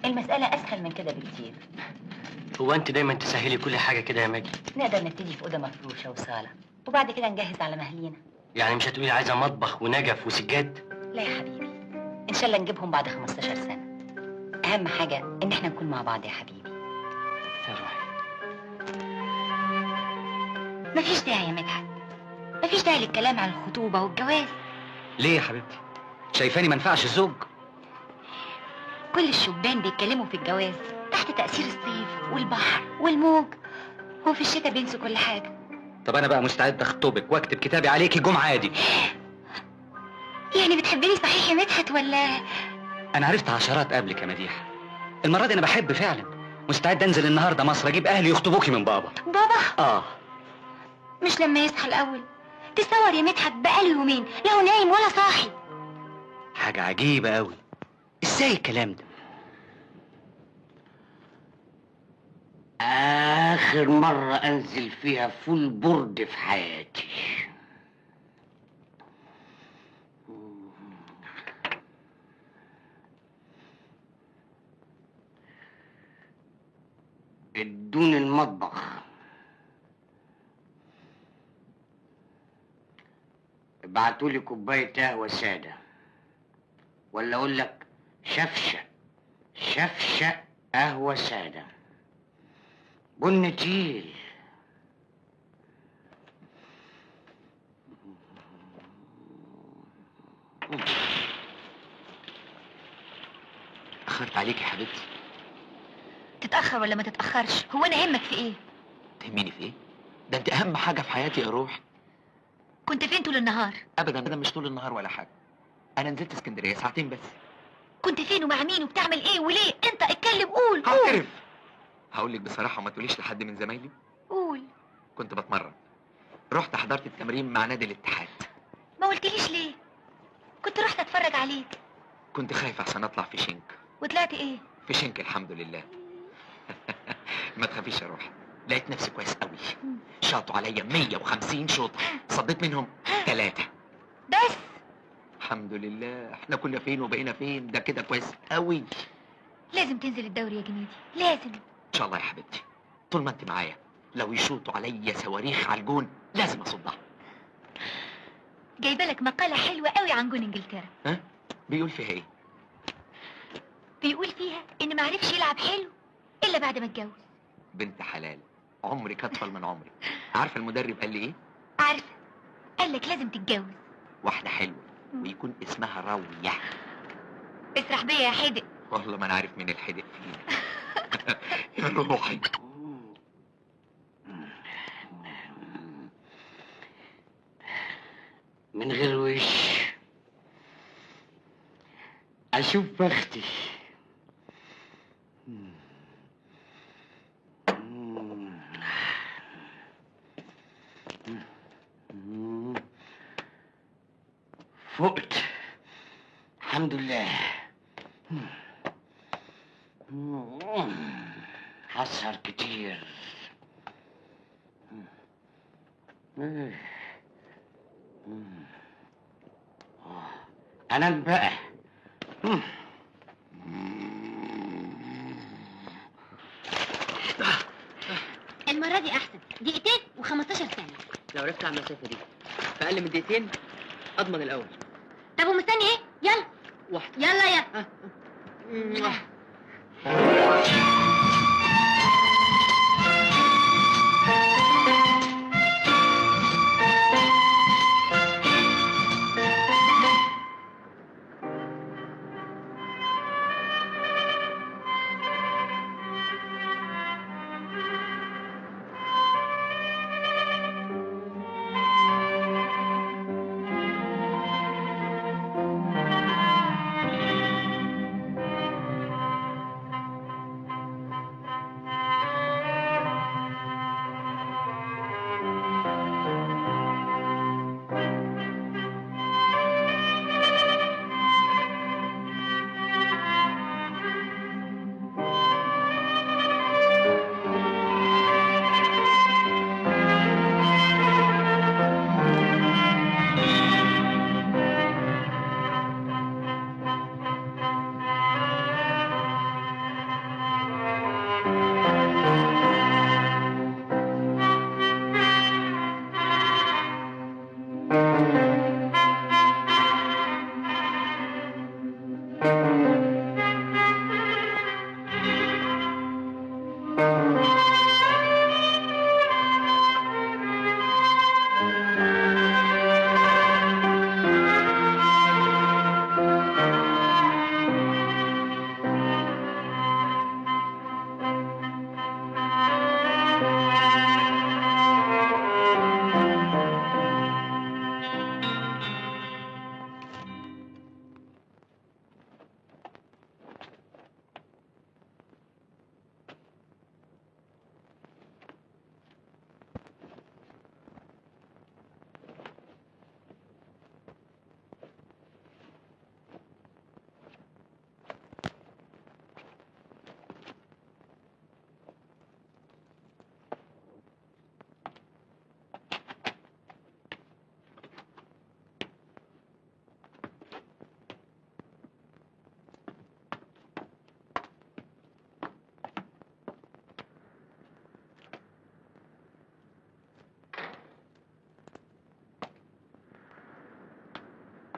[SPEAKER 9] المسألة أسهل من كده بكتير.
[SPEAKER 4] هو أنت دايما تسهلي كل حاجة كده يا ماجي؟
[SPEAKER 9] نقدر نبتدي في أوضة مفروشة وصالة، وبعد كده نجهز على مهلينا.
[SPEAKER 4] يعني مش هتقولي عايزة مطبخ ونجف وسجاد؟
[SPEAKER 9] لا يا حبيبي، إن شاء الله نجيبهم بعد 15 سنة. أهم حاجة إن إحنا نكون مع بعض يا حبيبي.
[SPEAKER 4] يا روحي.
[SPEAKER 9] مفيش داعي يا مدحت، مفيش داعي للكلام عن الخطوبة والجواز.
[SPEAKER 14] ليه يا حبيبتي؟ شايفاني ما ينفعش الزوج؟
[SPEAKER 9] كل الشبان بيتكلموا في الجواز تحت تأثير الصيف والبحر والموج، وفي الشتاء بينسوا كل حاجة.
[SPEAKER 14] طب أنا بقى مستعد أخطبك وأكتب كتابي عليكي جم عادي.
[SPEAKER 9] يعني بتحبني صحيح يا مدحت ولا؟
[SPEAKER 14] أنا عرفت عشرات قبلك يا مديحة. المرة دي أنا بحب فعلا. مستعد أنزل النهاردة مصر أجيب أهلي يخطبوكي من بابا.
[SPEAKER 9] بابا؟ مش لما يصحى الأول؟ تصور يا مدحت بقاله يومين لا هو نايم ولا صاحي.
[SPEAKER 14] حاجة عجيبة أوي. إزاي الكلام ده؟
[SPEAKER 8] آخر مرة أنزل فيها فول برد في حياتي. ادوني المطبخ. ابعتولي كوباية قهوة سادة، ولا أقول لك شفشة قهوة سادة، بن تقيل.
[SPEAKER 13] أخرت عليك يا حبيبتي.
[SPEAKER 9] تتأخر ولا ما تتأخرش، هو أنا يهمك في إيه؟
[SPEAKER 13] تهميني في إيه؟ ده أنت أهم حاجة في حياتي يا روح.
[SPEAKER 9] كنت فين طول النهار؟
[SPEAKER 13] أبدا مش طول النهار ولا حاجة. أنا نزلت اسكندرية ساعتين بس.
[SPEAKER 9] كنت فين ومع مين وبتعمل إيه وليه؟ أنت اتكلم قول.
[SPEAKER 13] هعترف.
[SPEAKER 2] هقول لك بصراحه وما تقوليش لحد من زمايلي.
[SPEAKER 9] قول.
[SPEAKER 2] كنت بتمرن، رحت حضرت التمرين مع نادي الاتحاد.
[SPEAKER 9] ما قلتليش ليه؟ كنت رحت اتفرج عليك.
[SPEAKER 2] كنت خايف عشان اطلع في شنك.
[SPEAKER 9] وطلعت ايه؟
[SPEAKER 2] في شنك الحمد لله. ما تخافيش يا روح، لقيت نفسي كويس قوي. شاطوا عليا 150 شوطه، صديت منهم 3
[SPEAKER 9] بس.
[SPEAKER 2] الحمد لله. احنا كنا فين وبقينا فين؟ ده كده كويس قوي.
[SPEAKER 9] لازم تنزل الدوري يا جنيدي، لازم.
[SPEAKER 2] ان شاء الله يا حبيبتي، طول ما انت معايا لو يشوطوا عليا صواريخ على الجون لازم اصدها.
[SPEAKER 9] جايبه لك مقاله حلوه قوي عن جون انجلترا.
[SPEAKER 2] ها؟ بيقول فيها ايه؟
[SPEAKER 9] بيقول فيها ان ما عرفش يلعب حلو الا بعد ما اتجوز.
[SPEAKER 2] بنت حلال، عمرك اطول من عمري. عارفه المدرب قال لي ايه؟
[SPEAKER 9] عارفه، قال لك لازم تتجوز
[SPEAKER 2] واحده حلوه ويكون اسمها راويه.
[SPEAKER 9] اسرح بيا يا حدق.
[SPEAKER 2] والله ما انا عارف مين الحدق فينا. يا روحي.
[SPEAKER 8] من غير وش اشوف بختي. فقت الحمد لله. هسهر كتير. انام بقى.
[SPEAKER 12] المرة دي أحسن، دقيقتين و15 ثانية.
[SPEAKER 13] لو عرفت على المسافة دي في أقل من دقيقتين أضمن الأول.
[SPEAKER 12] طب ومستني إيه؟ يلا
[SPEAKER 13] واحدة.
[SPEAKER 12] يلا يلا.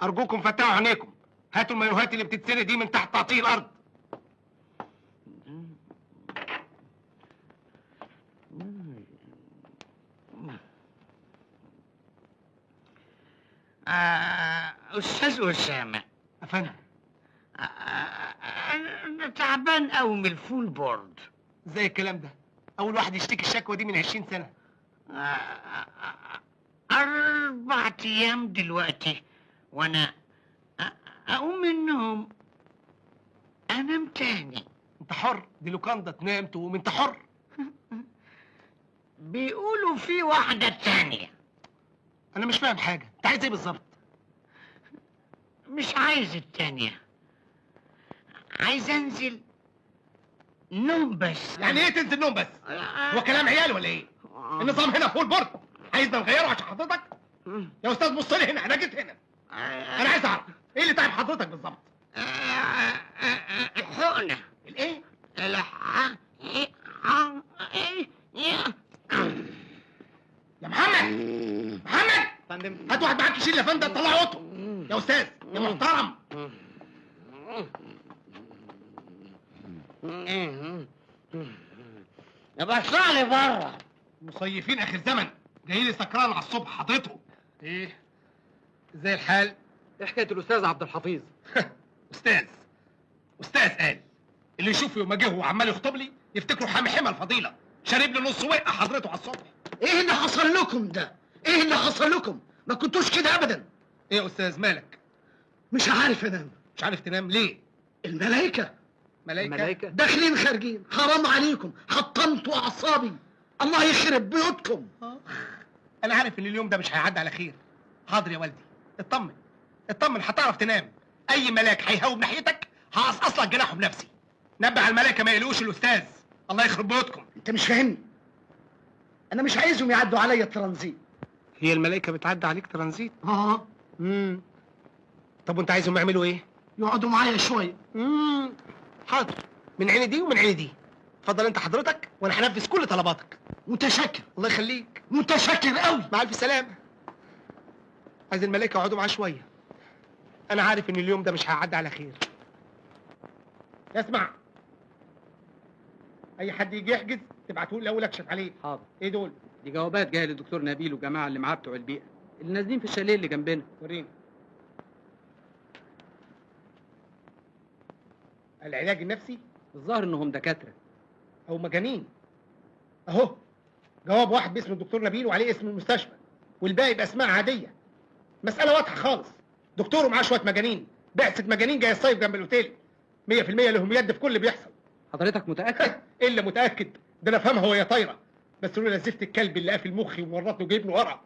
[SPEAKER 3] ارجوكم فتحوا عينيكم، هاتوا المايوهات اللي بتتسرق دي من تحت تقطيع الارض.
[SPEAKER 8] استاذ اسامه.
[SPEAKER 3] افندم.
[SPEAKER 8] انا تعبان قوي من الفول بورد.
[SPEAKER 3] ازاي الكلام ده؟ اول واحد يشتكي الشكوى دي من 20 سنه.
[SPEAKER 8] 4 ايام دلوقتي وانا اقوم من النوم انام تاني.
[SPEAKER 3] انت حر، دي لوكاندا تنام تقوم، انت حر.
[SPEAKER 8] بيقولوا في واحدة تانية.
[SPEAKER 3] انا مش فاهم حاجة، انت عايز ايه بالظبط؟
[SPEAKER 8] مش عايز التانية، عايز انزل نوم بس.
[SPEAKER 3] يعني ايه تنزل نوم بس؟ هو كلام عيال ولا ايه؟ النظام هنا فول بورد، عايزنا نغيره عشان حضرتك؟ يا استاذ بص لي هنا، انا جيت هنا. انا عايز اعرف ايه اللي تعب حضرتك بالظبط؟
[SPEAKER 8] الحقنة.
[SPEAKER 3] الايه؟ يا محمد محمد هات واحد معاك يشيل لفندة طلع اوضته. يا استاذ يا محترم.
[SPEAKER 8] يبقى اطلع لي بره.
[SPEAKER 3] مصيفين اخر زمن، جاي لي سكران على الصبح حضرته. ايه؟ ازاي الحال؟
[SPEAKER 18] ايه حكايه الاستاذ عبد الحفيظ؟
[SPEAKER 3] استاذ قال اللي يشوفه يوم جه وعمال يخطب لي يفتكروا حامي حمى الفضيله، شارب لي نص وقه حضرته على الصبح.
[SPEAKER 8] ايه اللي حصل لكم ده؟ ايه اللي حصل لكم؟ ما كنتوش كده ابدا.
[SPEAKER 3] ايه يا استاذ مالك؟
[SPEAKER 8] مش عارف انام.
[SPEAKER 3] مش عارف تنام ليه؟
[SPEAKER 8] الملايكه
[SPEAKER 3] ملايكه
[SPEAKER 8] داخلين خارجين، حرام عليكم، حطمتوا اعصابي، الله يخرب بيوتكم.
[SPEAKER 3] انا عارف ان اليوم ده مش هيعدي على خير. حاضر يا والدي، اطمن اطمن، هتعرف تنام. اي ملاك هيهوب ناحيتك هقصقص لك جناحه بنفسي. نبه على الملايكه ما يقلقوش الاستاذ، الله يخرب بيوتكم.
[SPEAKER 8] انت مش فاهمني، انا مش عايزهم يعدوا عليا الترانزيت.
[SPEAKER 3] هي الملايكه بتعدي عليك ترانزيت؟ طب وانت عايزهم يعملوا ايه؟
[SPEAKER 8] يقعدوا معايا شويه.
[SPEAKER 3] حاضر، من عيني دي ومن عيني دي. اتفضل انت حضرتك وانا هنفذ كل طلباتك.
[SPEAKER 8] متشكر.
[SPEAKER 3] الله يخليك.
[SPEAKER 8] متشكر قوي.
[SPEAKER 3] مع الف سلامه. عايز الملايكه يقعدوا معاه شويه. انا عارف ان اليوم ده مش هيعدي على خير. اسمع، اي حد يجي يحجز تبعتوا لي الاول اكشف عليه.
[SPEAKER 18] حاضر.
[SPEAKER 3] ايه دول؟
[SPEAKER 18] دي جوابات جايه للدكتور نبيل والجماعه اللي معاه بتوع البيئه اللي نازلين في الشاليه اللي جنبنا.
[SPEAKER 3] وريني. العلاج النفسي؟
[SPEAKER 18] الظاهر انهم دكاتره
[SPEAKER 3] او مجانين. اهو جواب واحد باسم الدكتور نبيل وعليه اسم المستشفى، والباقي باسماء عاديه. مساله واضحه خالص. دكتور ومعاه شويه مجانين، بعثه مجانين جايه الصيف جنب الاوتيل. 100% لهم يد في كل اللي بيحصل.
[SPEAKER 18] حضرتك متاكد؟
[SPEAKER 3] ايه اللي متاكد؟ ده انا فاهمها وهي طايره، بس لولا زفت الكلب اللي قافل مخي ومرضني وجايبني ورا.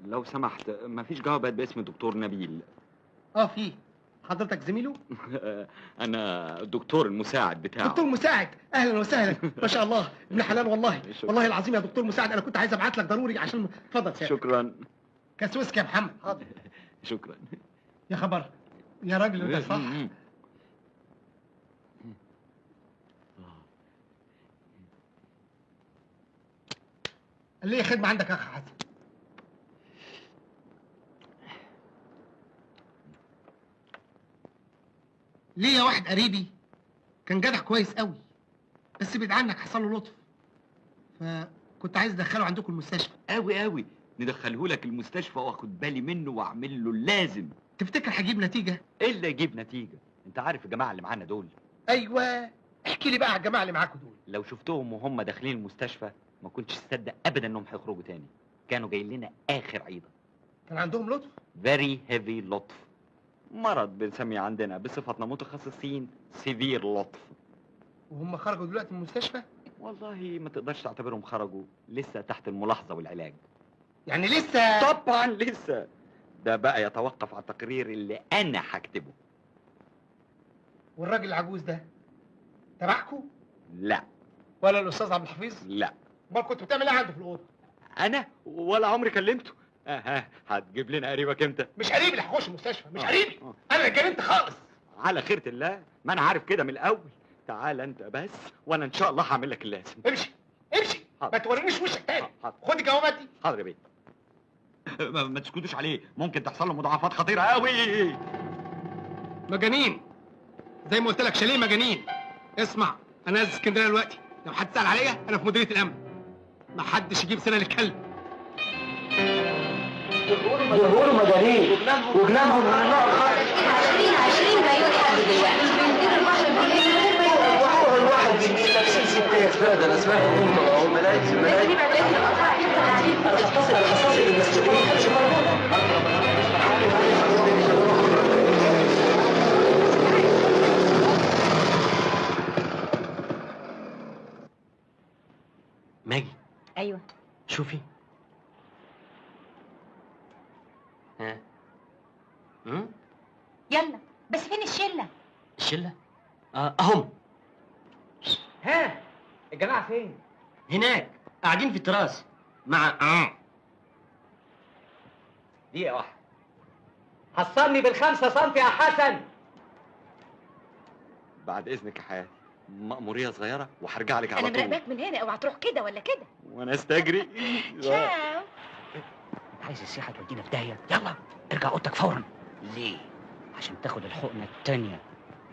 [SPEAKER 7] لو سمحت، مفيش جوابات باسم الدكتور نبيل.
[SPEAKER 3] في. حضرتك زميله؟
[SPEAKER 7] انا الدكتور المساعد بتاعه.
[SPEAKER 3] دكتور مساعد، اهلا وسهلا. ما شاء الله ابن حلال والله. والله العظيم يا دكتور مساعد، انا كنت عايز ابعت لك ضروري عشان. اتفضل سيادة.
[SPEAKER 7] شكرا.
[SPEAKER 3] كاس ويسكي يا محمد.
[SPEAKER 8] حاضر.
[SPEAKER 7] شكرا.
[SPEAKER 3] يا خبر يا راجل، ده صح. ليه خدمه عندك يا اخ حسن؟ ليا واحد قريبي كان جدع كويس قوي، بس بعيد عنك حصل له لطف، فكنت عايز ادخله عندكم المستشفى.
[SPEAKER 7] قوي ندخله لك المستشفى واخد بالي منه واعمل له اللازم.
[SPEAKER 3] تفتكر هجيب نتيجه؟
[SPEAKER 7] ايه اللي يجيب نتيجه؟ انت عارف الجماعه اللي معانا دول.
[SPEAKER 3] ايوه، احكي لي بقى على الجماعه اللي معاكم دول.
[SPEAKER 7] لو شفتهم وهم داخلين المستشفى ما كنتش تصدق ابدا انهم هيخرجوا تاني. كانوا جايين لنا اخر عيده.
[SPEAKER 3] كان عندهم لطف؟
[SPEAKER 7] فيري هيفي لطف. مرض بنسميه عندنا بصفتنا متخصصين سيفير لطف.
[SPEAKER 3] وهم خرجوا دلوقتي من المستشفى؟
[SPEAKER 7] والله ما تقدرش تعتبرهم خرجوا، لسه تحت الملاحظه والعلاج.
[SPEAKER 3] يعني لسه؟
[SPEAKER 7] طبعا لسه. ده بقى يتوقف على التقرير اللي انا هكتبه.
[SPEAKER 3] والراجل العجوز ده تبعكم؟
[SPEAKER 7] لا.
[SPEAKER 3] ولا الاستاذ عبد الحفيظ؟
[SPEAKER 7] لا.
[SPEAKER 3] امال كنت بتعمل ايه عنده في الاوضه؟
[SPEAKER 7] انا ولا عمري كلمته. هتجيب لنا قريبك امتى؟
[SPEAKER 3] مش قريبي اللي هخش المستشفى، مش قريبي. انا اتجننت خالص.
[SPEAKER 7] على خيرة الله، ما انا عارف كده من الاول. تعال انت بس وانا ان شاء الله هعمل لك اللازم.
[SPEAKER 3] امشي امشي، ما تورينيش وشك تاني. خد الجوابات دي.
[SPEAKER 7] حاضر يا بيه. ما تسكتوش عليه، ممكن تحصل له مضاعفات خطيره قوي.
[SPEAKER 3] مجانين زي ما قلت لك، شاليه مجانين. اسمع، انا نازل اسكندريه دلوقتي، لو حد سال عليا انا في مديريه الامن. ما حدش يجيب سيره للكلب.
[SPEAKER 8] جمهور مجانين وجنانهم
[SPEAKER 9] 20 مليون لحد دلوقتي.
[SPEAKER 8] الواحد بيجيب نفسي ستات. لا ده انا سمعت هم ملايكه
[SPEAKER 4] شوفي. ها.
[SPEAKER 10] يلا، بس فين الشله؟
[SPEAKER 4] الشله؟ اهم.
[SPEAKER 8] ها الجماعه فين؟
[SPEAKER 4] هناك قاعدين في التراس مع
[SPEAKER 8] دقيقه واحده. حصلني بال5 سم يا حسن.
[SPEAKER 1] بعد اذنك يا حياتي، مأمورية صغيرة وهرجع لك على
[SPEAKER 10] انا
[SPEAKER 1] طول.
[SPEAKER 10] مراقباك من هنا، اوعى تروح كده ولا كده.
[SPEAKER 1] وانا استجري.
[SPEAKER 10] تشاو.
[SPEAKER 14] انت عايز السياحه تودينا في داهيه؟ يلا ارجع اوضتك فورا.
[SPEAKER 8] ليه؟
[SPEAKER 14] عشان تاخد الحقنه التانيه.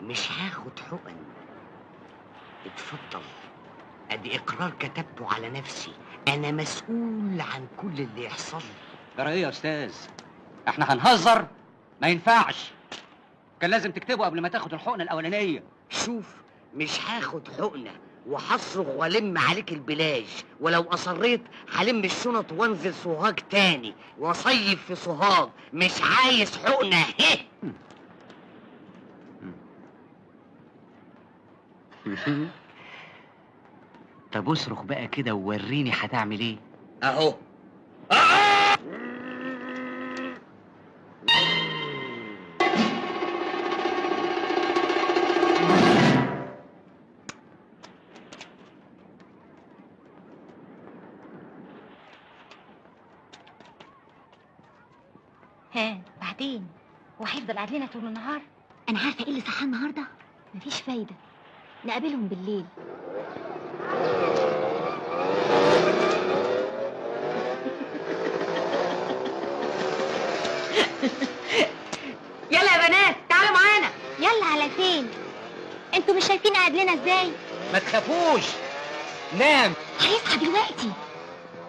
[SPEAKER 8] مش هاخد حقن. اتفضل، ادي اقرار كتبته على نفسي. انا مسؤول عن كل اللي يحصل لي.
[SPEAKER 14] جرى ايه يا استاذ؟ احنا هنهزر؟ ما ينفعش. كان لازم تكتبه قبل ما تاخد الحقنه الاولانيه.
[SPEAKER 8] شوف، مش هاخد حقنه وهصرخ والم عليك البلاج، ولو اصريت هلم الشنط وانزل سوهاج تاني واصيف في سوهاج. مش عايز حقنه.
[SPEAKER 14] طب اصرخ بقى كده ووريني هتعمل ايه.
[SPEAKER 8] اهو.
[SPEAKER 10] ها بعدين هو هيفضل قاعد لنا طول النهار؟
[SPEAKER 12] انا عارفه ايه اللي صحاه النهارده. مفيش فايده، نقابلهم بالليل.
[SPEAKER 10] يلا يا بنات تعالوا معانا.
[SPEAKER 12] يلا على فين؟ انتوا مش شايفين قاعد لنا ازاي؟
[SPEAKER 8] ما تخافوش، نام.
[SPEAKER 12] هيصحى دلوقتي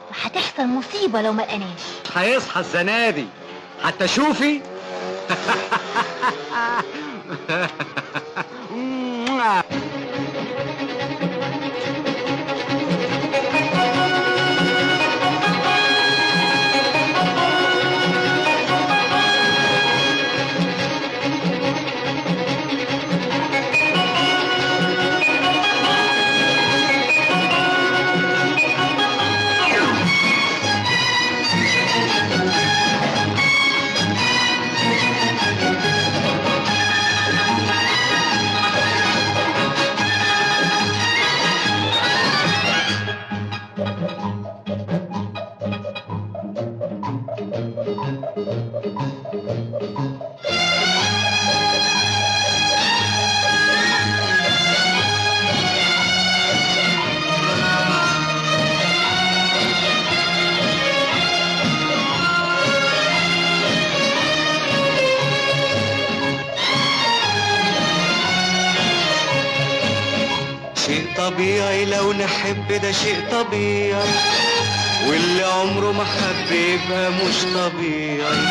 [SPEAKER 12] وهتحصل مصيبه لو ما لقناش.
[SPEAKER 8] هيصحى السنه دي حتى شوفي.
[SPEAKER 15] طبيعي لو نحب، ده شيء طبيعي، واللي عمره ما حب يبقى مش طبيعي،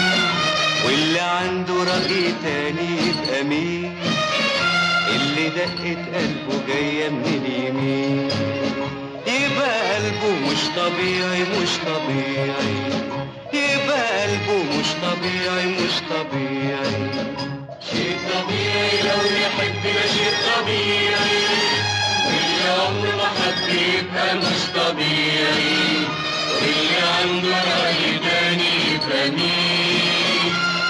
[SPEAKER 15] واللي عنده رأي تاني يبقى مين؟ اللي دقة قلبه جاية من اليمين، يبقى قلبه مش طبيعي مش طبيعي، يبقى قلبه مش طبيعي مش طبيعي.
[SPEAKER 4] شيء طبيعي لو نحب، ده شيء طبيعي، واللي عمره ما حب يبقى مش طبيعي، واللي عنده رأي تاني يبقى مين؟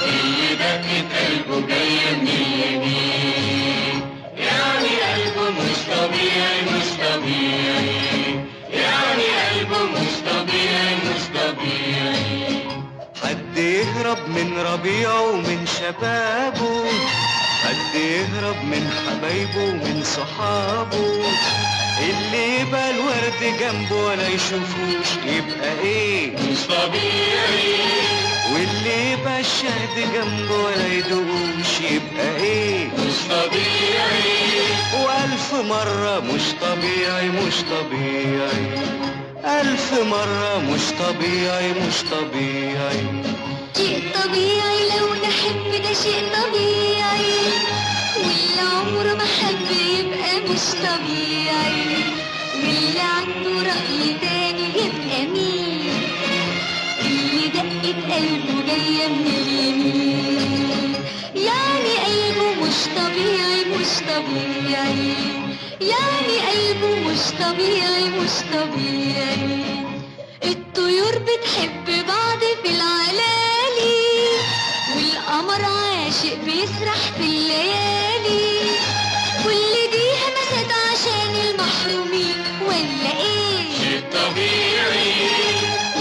[SPEAKER 4] اللي دقة قلبه جاية من اليمين، يعني قلبه مش طبيعي مش طبيعي، يعني قلبه مش طبيعي مش طبيعي.
[SPEAKER 15] حد يهرب من ربيعه ومن شبابه، حد يهرب من حبايبه ومن صحابه، اللي يبقى الورد جنبه ولا يشوفوش يبقى ايه؟
[SPEAKER 4] مش طبيعي.
[SPEAKER 15] واللي يبقى الشهد جنبه ولا يدوقوش يبقى ايه؟
[SPEAKER 4] مش طبيعي.
[SPEAKER 15] والف مرة مش طبيعي مش طبيعي، ألف مرة مش طبيعي مش طبيعي.
[SPEAKER 12] شيء طبيعي لو نحب، ده شيء طبيعي، واللي عمره ما حب يبقى مش طبيعي، واللي عنده رأي تاني يبقى مين؟ اللي دقة قلبه جاية من اليمين، يعني قلبه مش طبيعي مش طبيعي، يعني قلبه مش طبيعي مش طبيعي.
[SPEAKER 19] والطيور بتحب بعض في العلالي، والقمر عاشق بيسرح في الليالي. كل دي همسات عشان المحرومين ولا ايه؟
[SPEAKER 15] شيء طبيعي.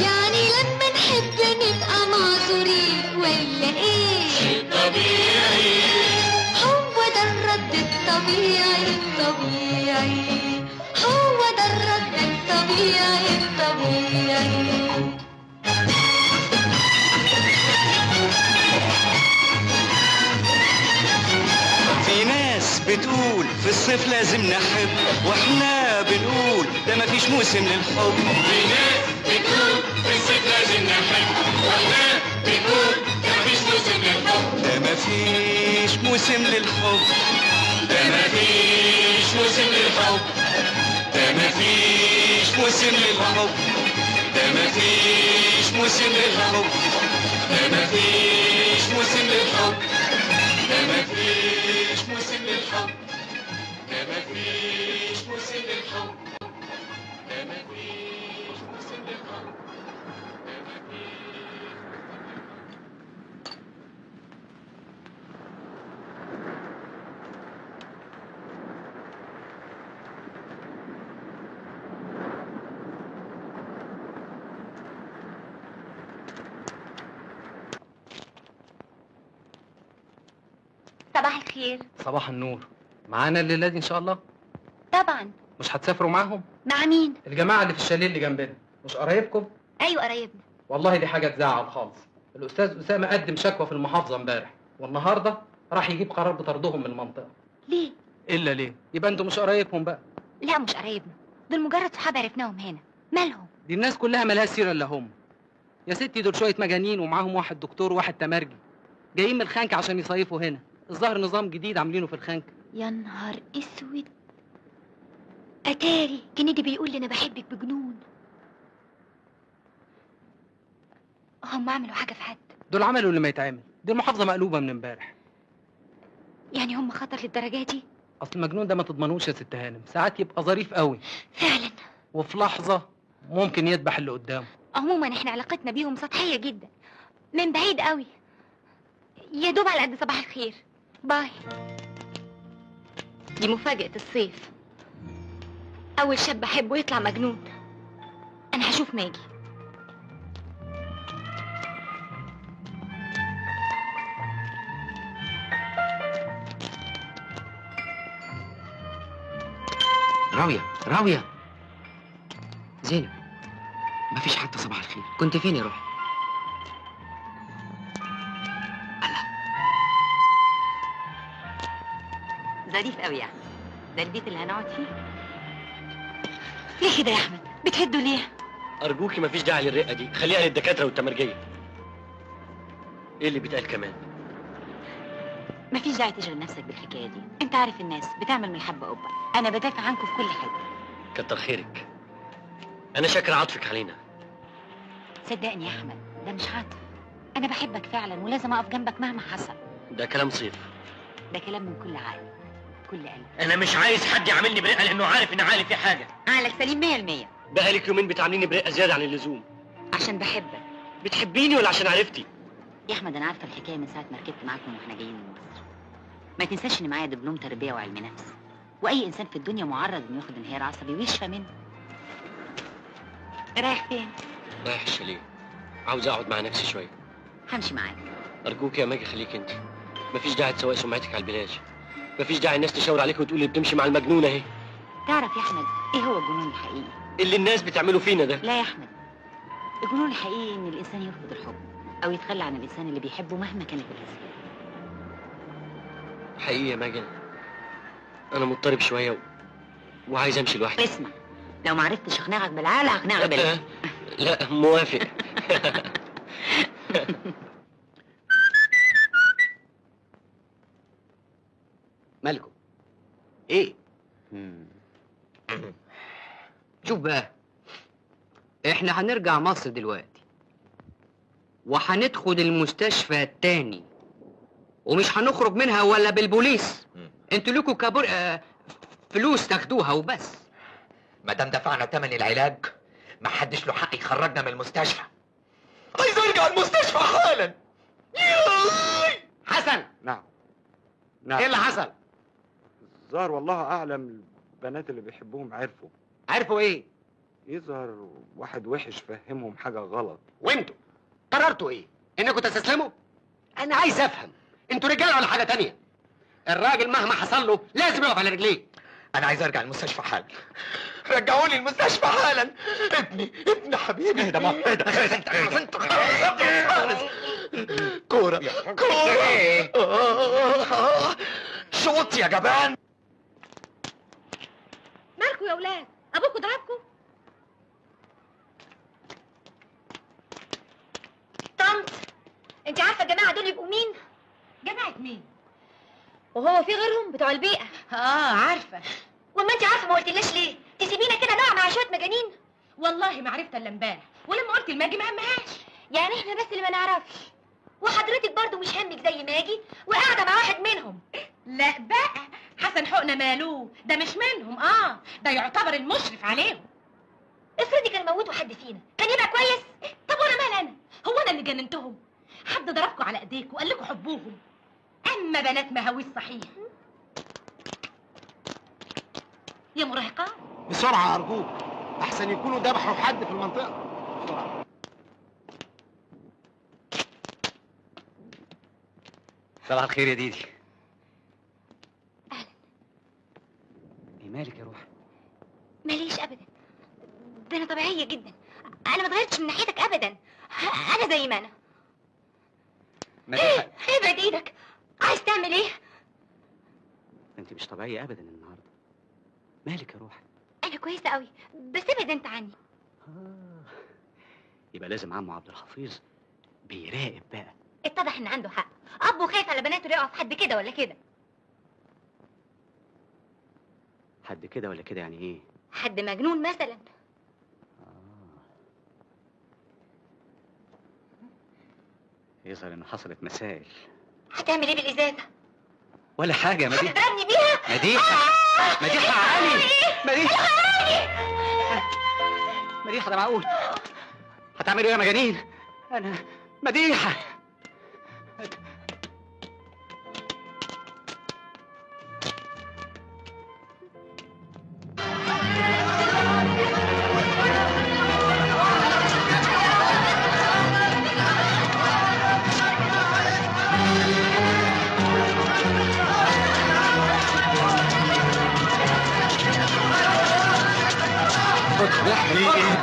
[SPEAKER 19] يعني لما نحب نبقى معذورين ولا ايه؟
[SPEAKER 15] شيء طبيعي.
[SPEAKER 19] هو ده الرد الطبيعي الطبيعي، هو ده الرد الطبيعي الطبيعي.
[SPEAKER 15] في ناس بتقول في الصيف لازم نحب، واحنا بنقول ده مفيش موسم للحب. في ناس بتقول في الصيف لازم نحب، واحنا بنقول ده مفيش موسم للحب. ده مفيش موسم للحب. ده مفيش موسم للحب. ده مفيش موسم للحب. ده مفيش موسم للحب. ده مفيش موسم للحب. ده مفيش موسم للحب. ده مفيش موسم للحب. ده مفيش موسم للحب.
[SPEAKER 9] صباح الخير.
[SPEAKER 18] صباح النور. معانا الليله دي ان شاء الله؟
[SPEAKER 9] طبعا.
[SPEAKER 18] مش هتسافروا معاهم؟
[SPEAKER 9] مع مين؟
[SPEAKER 18] الجماعه اللي في الشاليه اللي جنبنا، مش قرايبكم؟
[SPEAKER 9] ايوه قرايبنا.
[SPEAKER 18] والله دي حاجه تزعل خالص. الاستاذ اسامه قدم شكوى في المحافظه امبارح، والنهارده راح يجيب قرار بطردهم من المنطقه.
[SPEAKER 9] ليه؟
[SPEAKER 18] الا ليه؟ يبقى انتوا مش قرايبهم بقى.
[SPEAKER 9] لا مش قرايبنا، دول مجرد صحاب عرفناهم هنا. مالهم؟
[SPEAKER 18] دي الناس كلها مالهاش سيره الا هم. يا ستي دول شويه مجانين ومعاهم واحد دكتور وواحد تمرجي، جايين من الخنك عشان يصيفوا هنا. الظاهر نظام جديد عاملينه في الخنك.
[SPEAKER 9] يا نهار اسود. اتاري كنيدي بيقول لي انا بحبك بجنون. هم عملوا حاجه في حد؟
[SPEAKER 18] دول عملوا اللي ما يتعمل. دي المحافظه مقلوبه من امبارح.
[SPEAKER 9] يعني هم خطر للدرجه دي؟
[SPEAKER 18] اصل المجنون ده ما تضمنوش يا ست هانم، ساعات يبقى ظريف قوي
[SPEAKER 9] فعلا،
[SPEAKER 18] وفي لحظه ممكن يذبح اللي قدامه.
[SPEAKER 9] عموما احنا علاقتنا بيهم سطحيه جدا، من بعيد قوي، يا دوب على قد صباح الخير. باي. دي مفاجأة الصيف، أول شاب أحبه يطلع مجنون. أنا هشوف ماجي.
[SPEAKER 13] راوية زينب، مفيش حتى صباح الخير. كنت فين يا روحي؟
[SPEAKER 10] ظريف قوي يا احمد. ده البيت اللي هنقعد فيه؟
[SPEAKER 9] ليه كده يا أحمد؟ بتهدوا ليه؟
[SPEAKER 4] أرجوكي مفيش داعي للرقة دي، خليها للدكاترة والتمرجية. إيه اللي بيتقال كمان؟
[SPEAKER 10] مفيش داعي تشغل نفسك بالحكايه دي، انت عارف الناس بتعمل من الحبه قبه. انا بدافع عنكم في كل حاجه.
[SPEAKER 4] كتر خيرك. أنا شاكر عطفك علينا.
[SPEAKER 10] صدقني يا احمد، ده مش عاطف. انا بحبك فعلا ولازم اقف جنبك مهما حصل.
[SPEAKER 4] ده كلام صيف.
[SPEAKER 10] ده كلام من كل عقل، كل قلب.
[SPEAKER 4] أنا مش عايز حد يعاملني برقة لأنه عارف إن عقلي فيه حاجة.
[SPEAKER 10] عقلك سليم 100%.
[SPEAKER 4] بقالك يومين بتعامليني برقة زيادة عن اللزوم.
[SPEAKER 10] عشان بحبك.
[SPEAKER 4] بتحبيني ولا عشان عرفتي؟
[SPEAKER 10] يا احمد انا عارفه الحكايه من ساعه ما ركبت معاكم واحنا جايين من مصر. ما تنساش ان معايا دبلوم تربيه وعلم نفس، واي انسان في الدنيا معرض انه ياخد انهيار عصبي ويشفى منه. رايح فين؟
[SPEAKER 4] رايح الشاليه، عاوز أقعد مع نفسي شوية.
[SPEAKER 10] همشي معاك.
[SPEAKER 4] أرجوك يا ماجي خليك أنت. مفيش داعي تسوق سمعتك على البلاج. مفيش داعي الناس تشاور عليك وتقول لي بتمشي مع المجنونة أهي.
[SPEAKER 10] تعرف يا احمد ايه هو الجنون الحقيقي؟
[SPEAKER 4] اللي الناس بتعمله فينا ده.
[SPEAKER 10] لا يا احمد، الجنون الحقيقي ان الانسان يرفض الحب او يتخلى عن الانسان اللي بيحبه مهما كانت الاسباب.
[SPEAKER 4] حقيقي يا ماجي أنا مضطرب شوية وعايز أمشي لوحدي.
[SPEAKER 10] اسمع، لو ما عرفتش اقنعك بالعقل هقنعك بالقلب.
[SPEAKER 4] لا موافق.
[SPEAKER 13] مالكم؟ ايه؟ شوف بقى، احنا هنرجع مصر دلوقتي وهندخل المستشفى التاني ومش هنخرج منها ولا بالبوليس. انتوا لكم فلوس تاخدوها وبس.
[SPEAKER 8] ما دام دفعنا ثمن العلاج ما حدش له حق يخرجنا من المستشفى. عايز ارجع المستشفى حالا. ياي حسن.
[SPEAKER 1] نعم
[SPEAKER 8] ايه اللي حصل؟
[SPEAKER 1] الظاهر والله اعلم البنات اللي بيحبوهم
[SPEAKER 8] عرفوا ايه؟
[SPEAKER 1] يظهر واحد وحش فهمهم حاجه غلط.
[SPEAKER 8] وانتوا قررتوا ايه؟ انكم تستسلموا؟ انا عايز افهم، انتوا رجاله ولا حاجه تانية؟ الراجل مهما حصل له لازم يقف على رجليه. انا عايز ارجع المستشفى حالا. رجعوني المستشفى حالا. ابني حبيبي. اهدى بقى اهدى. كورة شوط يا جبان.
[SPEAKER 11] مالكوا يا ولاد؟ ابوكوا ضربكوا؟ طنط، انت عارفه الجماعه دول يبقوا مين؟
[SPEAKER 16] جماعة مين؟
[SPEAKER 11] وهو في غيرهم بتوع البيئه؟
[SPEAKER 16] عارفة.
[SPEAKER 11] وما انت عارفه ما قلتليش ليه؟ تسيبينا كده نقع مع شويه مجانين؟
[SPEAKER 16] والله ما عرفت الا امبارح، ولما قلت لماجي ما همهاش.
[SPEAKER 11] يعني احنا بس اللي ما نعرفش، وحضرتك برضو مش همك زي ماجي وقاعده مع واحد منهم.
[SPEAKER 16] لا بقى، حسن حقنة مالوه، ده مش منهم. ده يعتبر المشرف عليهم.
[SPEAKER 11] افرضي كان موتوا حد فينا، كان يبقى كويس؟
[SPEAKER 16] طب وانا مال انا؟ هو انا اللي جننتهم؟ حد ضربكوا على ايديكوا وقال لكم حبوهم؟ اما بنات مهاويس صحيح. يا مراهقات
[SPEAKER 3] بسرعة أرجوك، أحسن يكونوا ذبحوا حد في المنطقة. بسرعة.
[SPEAKER 14] صباح الخير يا ديدي. ايه مالك يا روح؟
[SPEAKER 11] ماليش ابدا، ده انا طبيعيه جدا، انا ما اتغيرتش من ناحيتك ابدا، انا زي ما انا.
[SPEAKER 14] مديحة
[SPEAKER 11] ابعد ايدك، عايز تعمل ايه؟
[SPEAKER 14] انت مش طبيعية ابدا النهارده. مالك يا روح؟
[SPEAKER 11] انا كويسه قوي، بس ابعد انت عني.
[SPEAKER 14] يبقى لازم عمو عبد الحفيظ بيراقب بقى.
[SPEAKER 11] اتضح ان عنده حق، ابو خايف على بناته يقع في حد كده ولا كده.
[SPEAKER 14] حد كده ولا كده يعني ايه؟
[SPEAKER 11] حد مجنون مثلا.
[SPEAKER 14] يظهر ان حصلت مسائل.
[SPEAKER 11] هتعمل ايه بالازازه؟
[SPEAKER 14] ولا حاجة يا مديحة.
[SPEAKER 11] هتضربني بيها؟
[SPEAKER 14] مديحة مديحة علي. مديحة مديحة، ده معقول؟ هتعملوا ايه يا مجانين؟ انا مديحة.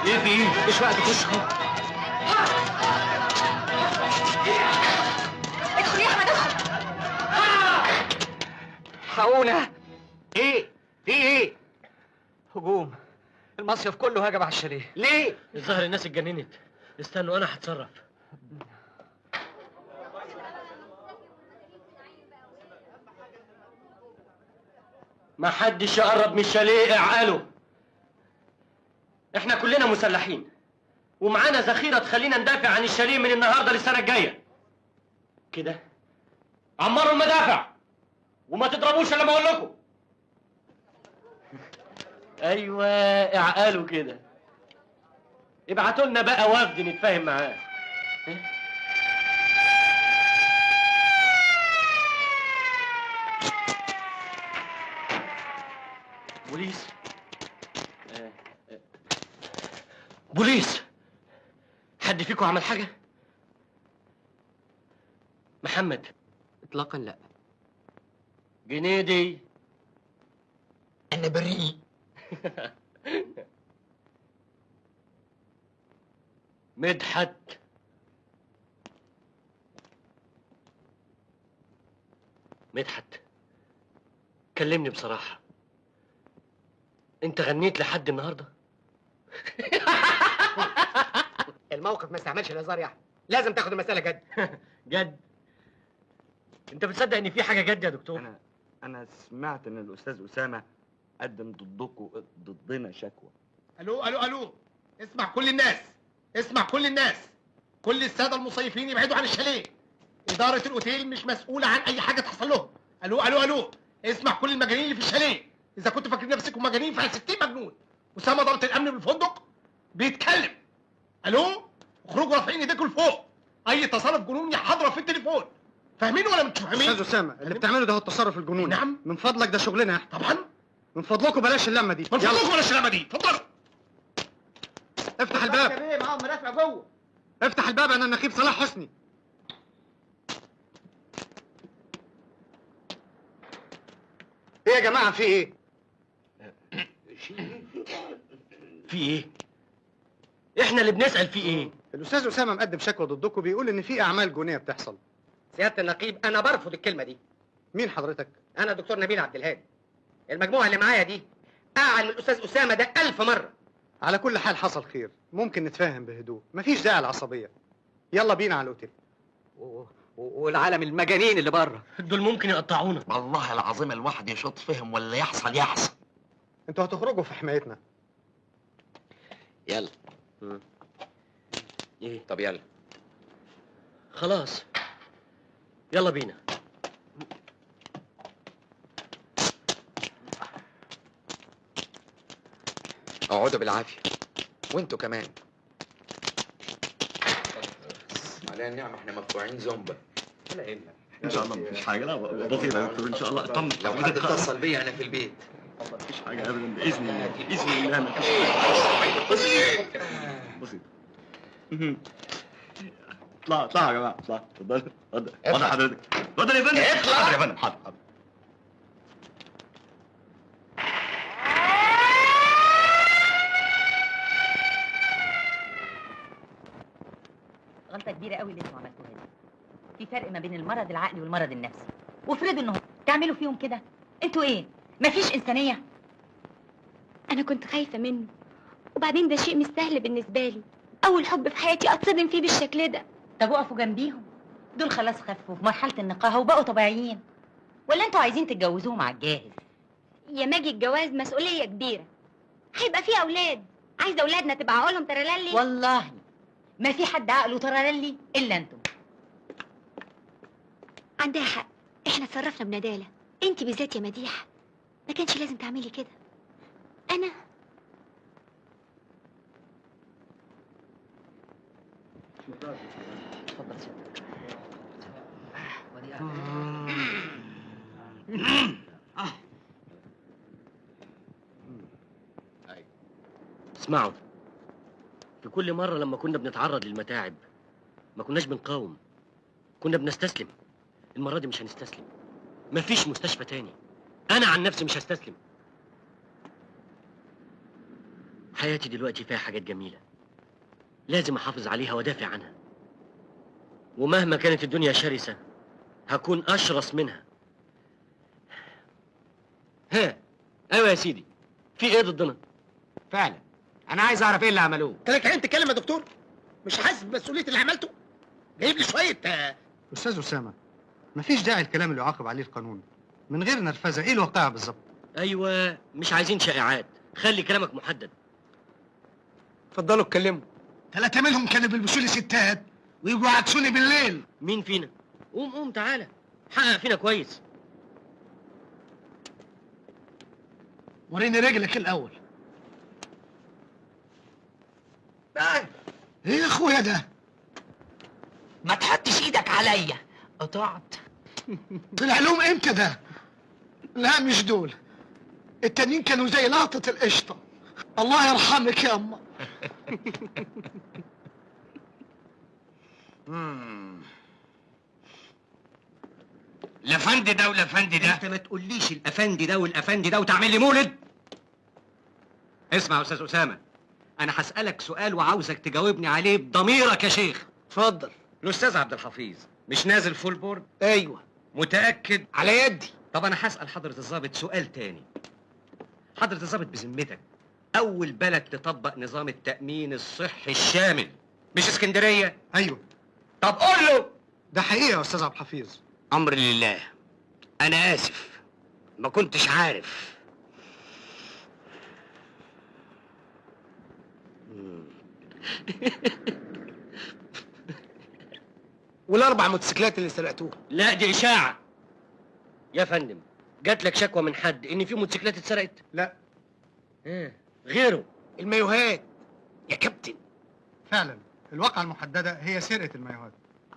[SPEAKER 8] ايه في ايه؟
[SPEAKER 14] مش وقت تخش.
[SPEAKER 11] ادخل يا احمد ادخل.
[SPEAKER 14] حقونا.
[SPEAKER 8] ايه؟ في ايه؟
[SPEAKER 14] هجوم، المصيف كله هجم على الشاليه.
[SPEAKER 8] ليه؟
[SPEAKER 4] الظاهر الناس اتجننت. استنوا انا هتصرف. ما حدش يقرب من الشاليه، اعقلوا. احنا كلنا مسلحين ومعانا ذخيره تخلينا ندافع عن الشاليه من النهارده للسنه الجايه. كده عمروا المدافع وما تضربوش الا ما اقول لكم. ايوه اعقلوا كده. ابعتوا لنا بقى وفد نتفاهم معاه. بوليس. بوليس. حد فيكم عمل حاجة؟ محمد.
[SPEAKER 13] اطلاقا لا.
[SPEAKER 4] جنيدي.
[SPEAKER 8] انا بريء.
[SPEAKER 4] مدحت. مدحت، كلمني بصراحة، انت غنيت لحد النهارده؟
[SPEAKER 8] الموقف ما استعملش الهزار يا احمد، لازم تاخد المسألة جد.
[SPEAKER 4] جد؟ انت بتصدق ان في حاجة جد يا دكتور؟
[SPEAKER 1] انا سمعت ان الاستاذ اسامه قدم ضدنا شكوى.
[SPEAKER 3] الو اسمع كل الناس، اسمع كل الناس، كل الساده المصيفين يبعدوا عن الشاليه. اداره الاوتيل مش مسؤوله عن اي حاجه تحصل لهم. الو اسمع كل المجانين اللي في الشاليه. اذا كنتوا فاكرين نفسكم مجانين فاحنا 60 مجنون. اسامه ضابط الامن بالفندق بيتكلم. الو، اخرجوا رافعين ايديكم لفوق. اي تصرف جنوني هضرب في التليفون. فاهمين ولا مش فاهمين؟
[SPEAKER 20] استاذ اسامه اللي بتعمله ده هو التصرف الجنوني.
[SPEAKER 3] نعم.
[SPEAKER 20] من فضلك ده شغلنا احنا.
[SPEAKER 3] طبعا.
[SPEAKER 20] من فضلكم بلاش اللمه دي.
[SPEAKER 3] من فضلكم بلاش اللمه دي، اتفضلوا.
[SPEAKER 20] افتح الباب.
[SPEAKER 3] ايه معاهم مرافع جوه.
[SPEAKER 20] افتح الباب، انا النقيب صلاح حسني. ايه يا جماعه في ايه؟
[SPEAKER 4] في ايه؟ احنا اللي بنسأل في ايه؟
[SPEAKER 20] الاستاذ اسامه مقدم شكوى ضدكم، بيقول ان في اعمال جنونيه بتحصل.
[SPEAKER 8] سيادة النقيب أنا برفض الكلمة دي.
[SPEAKER 20] مين حضرتك؟
[SPEAKER 8] أنا دكتور نبيل عبد الهادي. المجموعة اللي معايا دي أعلى من الأستاذ أسامة ده 1000 مرة.
[SPEAKER 20] على كل حال حصل خير، ممكن نتفاهم بهدوء، مفيش داعي العصبيه. يلا بينا على الاوتيل.
[SPEAKER 8] والعالم المجانين اللي بره
[SPEAKER 4] دول ممكن يقطعونا.
[SPEAKER 3] والله العظيم الواحد يشوط فيهم ولا يحصل يحصل.
[SPEAKER 20] انتوا هتخرجوا في حمايتنا.
[SPEAKER 3] يلا.
[SPEAKER 4] ايه؟
[SPEAKER 3] طب يلا.
[SPEAKER 4] خلاص يلا بينا.
[SPEAKER 2] اقعدوا بالعافيه وانتوا كمان. علينا النعمه احنا مدفوعين زومبا. ولا ايه؟
[SPEAKER 1] ان شاء الله مفيش حاجه. لا بسيطه يا دكتور ان شاء الله. اطمن
[SPEAKER 2] لو حد اتصل بيا انا في البيت.
[SPEAKER 1] مفيش حاجه ابدا باذن الله. باذن الله مفيش حاجه. بسيط. اطلعوا يا جماعه اطلعوا. اتفضل اتفضل حضرتك. اتفضل يا فندم. حاضر يا فندم. حاضر.
[SPEAKER 10] غلطه كبيره قوي اللي انتوا عملتوها دي. في فرق ما بين المرض العقلي والمرض النفسي، وافرضوا انهم تعملوا فيهم كده. انتوا ايه؟ مفيش انسانيه؟
[SPEAKER 12] انا كنت خايفه منه، وبعدين ده شيء مش سهل بالنسبه لي. اول حب في حياتي اتصدم فيه بالشكل ده.
[SPEAKER 10] طب وقفوا جنبيهم، دول خلاص خفوا في مرحله النقاهه وبقوا طبيعيين. ولا انتوا عايزين تتجوزوهم على الجاهز؟
[SPEAKER 12] يا ماجي الجواز مسؤوليه كبيره، هيبقى فيه اولاد. عايزه اولادنا تبقى عقولهم ترللي.
[SPEAKER 10] والله ما في حد عقله ترللي الا انتوا.
[SPEAKER 12] عندها حق، احنا اتصرفنا بندالة. انت بالذات يا مديحة ما كانش لازم تعملي كده. انا
[SPEAKER 8] اتفضل سيادتك.
[SPEAKER 4] اسمعوا، في كل مرة لما كنا بنتعرض للمتاعب ما كناش بنقاوم، كنا بنستسلم. المرة دي مش هنستسلم. مفيش مستشفى تاني. أنا عن نفسي مش هستسلم. حياتي دلوقتي فيها حاجات جميلة لازم أحافظ عليها وأدافع عنها، ومهما كانت الدنيا شرسة هكون أشرس منها. ها، أيوة يا سيدي، في إيه ضدنا؟
[SPEAKER 8] فعلا انا عايز اعرف ايه اللي عملوه.
[SPEAKER 3] انت لك عين تتكلم يا دكتور؟ مش حاسس بمسؤوليه اللي عملته؟ جايب لي شويه
[SPEAKER 20] استاذ اسامه مفيش داعي الكلام اللي يعاقب عليه القانون. من غير نرفزه، ايه الواقعه بالظبط؟
[SPEAKER 4] أيوة، مش عايزين شائعات، خلي كلامك محدد.
[SPEAKER 3] اتفضلوا اتكلموا. 3 منهم كانوا بيلبسوا لي ستات ويجوا يعكسوني بالليل.
[SPEAKER 4] مين فينا؟ قوم تعالى، حقق فينا كويس.
[SPEAKER 3] وريني رجلك الاول. ايه يا اخويا ده؟
[SPEAKER 8] ما تحطش ايدك عليا، قطعت.
[SPEAKER 3] طلع لهم امتى ده؟ لا مش دول، التانيين كانوا زي لقطة القشطة. الله يرحمك يا اما.
[SPEAKER 6] الافندي ده والافندي ده.
[SPEAKER 8] انت ما تقوليش الافندي ده والافندي ده وتعمل لي مولد. اسمع يا استاذ اسامه، انا هسالك سؤال وعاوزك تجاوبني عليه بضميرك يا شيخ.
[SPEAKER 3] اتفضل.
[SPEAKER 8] الاستاذ عبد الحفيظ مش نازل فول بورد؟
[SPEAKER 3] ايوه.
[SPEAKER 8] متاكد؟
[SPEAKER 3] على يدي.
[SPEAKER 8] طب انا هسال حضره الضابط سؤال تاني. حضره الضابط بذمتك اول بلد تطبق نظام التامين الصحي الشامل مش اسكندريه؟
[SPEAKER 20] ايوه.
[SPEAKER 8] طب قول له.
[SPEAKER 20] ده حقيقه يا استاذ عبد الحفيظ.
[SPEAKER 8] امر لله. انا اسف، ما كنتش عارف.
[SPEAKER 3] والاربع موتوسيكلات اللي سرقتوها.
[SPEAKER 4] لا دي إشاعة يا فندم. جات لك شكوى من حد إن في موتوسيكلات اتسرقت؟
[SPEAKER 20] لا.
[SPEAKER 4] غيره.
[SPEAKER 3] المايوهات
[SPEAKER 8] يا كابتن.
[SPEAKER 20] فعلا الواقعة المحددة هي سرقة المايوهات.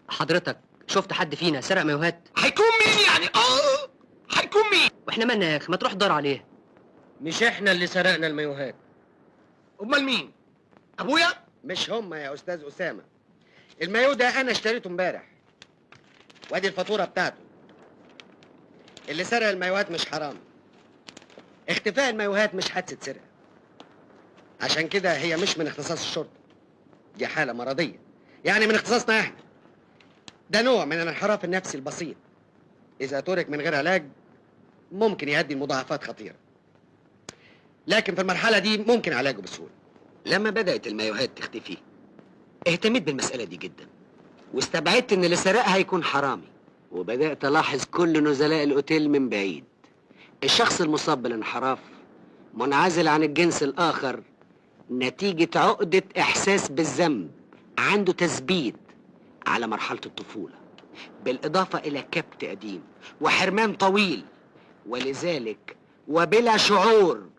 [SPEAKER 13] حضرتك شفت حد فينا سرق مايوهات؟
[SPEAKER 8] هيكون مين يعني؟ هيكون مين؟
[SPEAKER 13] واحنا مالنا يا اخي؟ ما تروح دار عليه.
[SPEAKER 4] مش احنا اللي سرقنا المايوهات.
[SPEAKER 8] امال مين؟ ابويا؟
[SPEAKER 3] مش هم يا استاذ اسامه. المايو ده انا اشتريته امبارح، وادي الفاتوره بتاعته. اللي سرق المايوهات مش حرام. اختفاء المايوهات مش حادثه سرقه، عشان كده هي مش من اختصاص الشرطه. دي حاله مرضيه، يعني من اختصاصنا احنا. ده نوع من الانحراف النفسي البسيط، اذا ترك من غير علاج ممكن يؤدي لمضاعفات خطيره، لكن في المرحله دي ممكن علاجه بسهوله.
[SPEAKER 8] لما بدأت المايوهات تختفي اهتميت بالمسألة دي جدا، واستبعدت ان اللي سرقها هيكون حرامي، وبدأت ألاحظ كل نزلاء الأوتيل من بعيد. الشخص المصاب بالانحراف منعزل عن الجنس الآخر نتيجة عقدة إحساس بالذنب، عنده تثبيت على مرحلة الطفولة، بالإضافة إلى كبت قديم وحرمان طويل، ولذلك وبلا شعور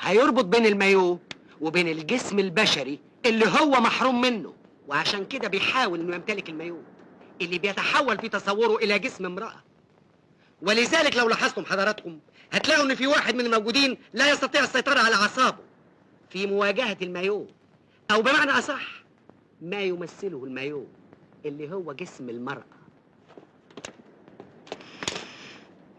[SPEAKER 8] هيربط بين المايو وبين الجسم البشري اللي هو محروم منه، وعشان كده بيحاول انه يمتلك المايو اللي بيتحول في تصوره الى جسم امرأة. ولذلك لو لاحظتم حضراتكم هتلاقوا ان في واحد من الموجودين لا يستطيع السيطرة على اعصابه في مواجهة المايو، او بمعنى اصح ما يمثله المايو اللي هو جسم المرأة.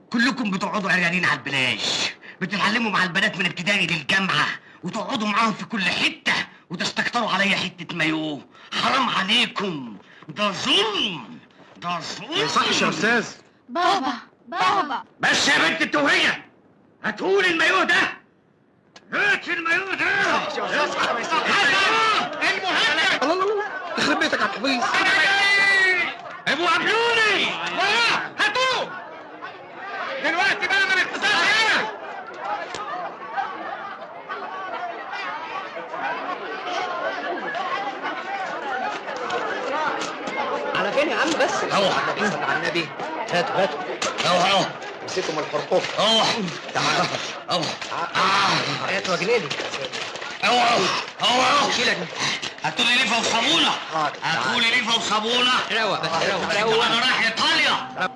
[SPEAKER 6] كلكم بتقعدوا عريانين على البلاج، بتتعلموا مع البنات من ابتدائي للجامعة، وتقعدوا معاهم في كل حتة وتستكتروا عليا حتة مايوه. حرام عليكم، ده ظلم، ده ظلم.
[SPEAKER 3] ما يصحش يا استاذ.
[SPEAKER 12] بابا
[SPEAKER 6] بس يا بنت التوهية، هاتولي المايوه ده، هات المايوه ده.
[SPEAKER 3] يا استاذ ما يصحش.
[SPEAKER 8] الله الله الله، يخرب بيتك يا حفيظ.
[SPEAKER 6] ابو عبلوني هاتوه دلوقتي بقى من اختصاصي انا.
[SPEAKER 13] على فين يا عم بس؟
[SPEAKER 6] روح
[SPEAKER 13] على النبي. هاتوا
[SPEAKER 6] روح
[SPEAKER 13] مسكهم الحرقوف.
[SPEAKER 6] روح تعال روح.
[SPEAKER 13] هاتوا يا جنيدي.
[SPEAKER 6] روح شيلك. هاتولي ليفه وصابونه. هاتولي ليفه وصابونه.
[SPEAKER 13] روق روق.
[SPEAKER 6] انا رايح ايطاليا.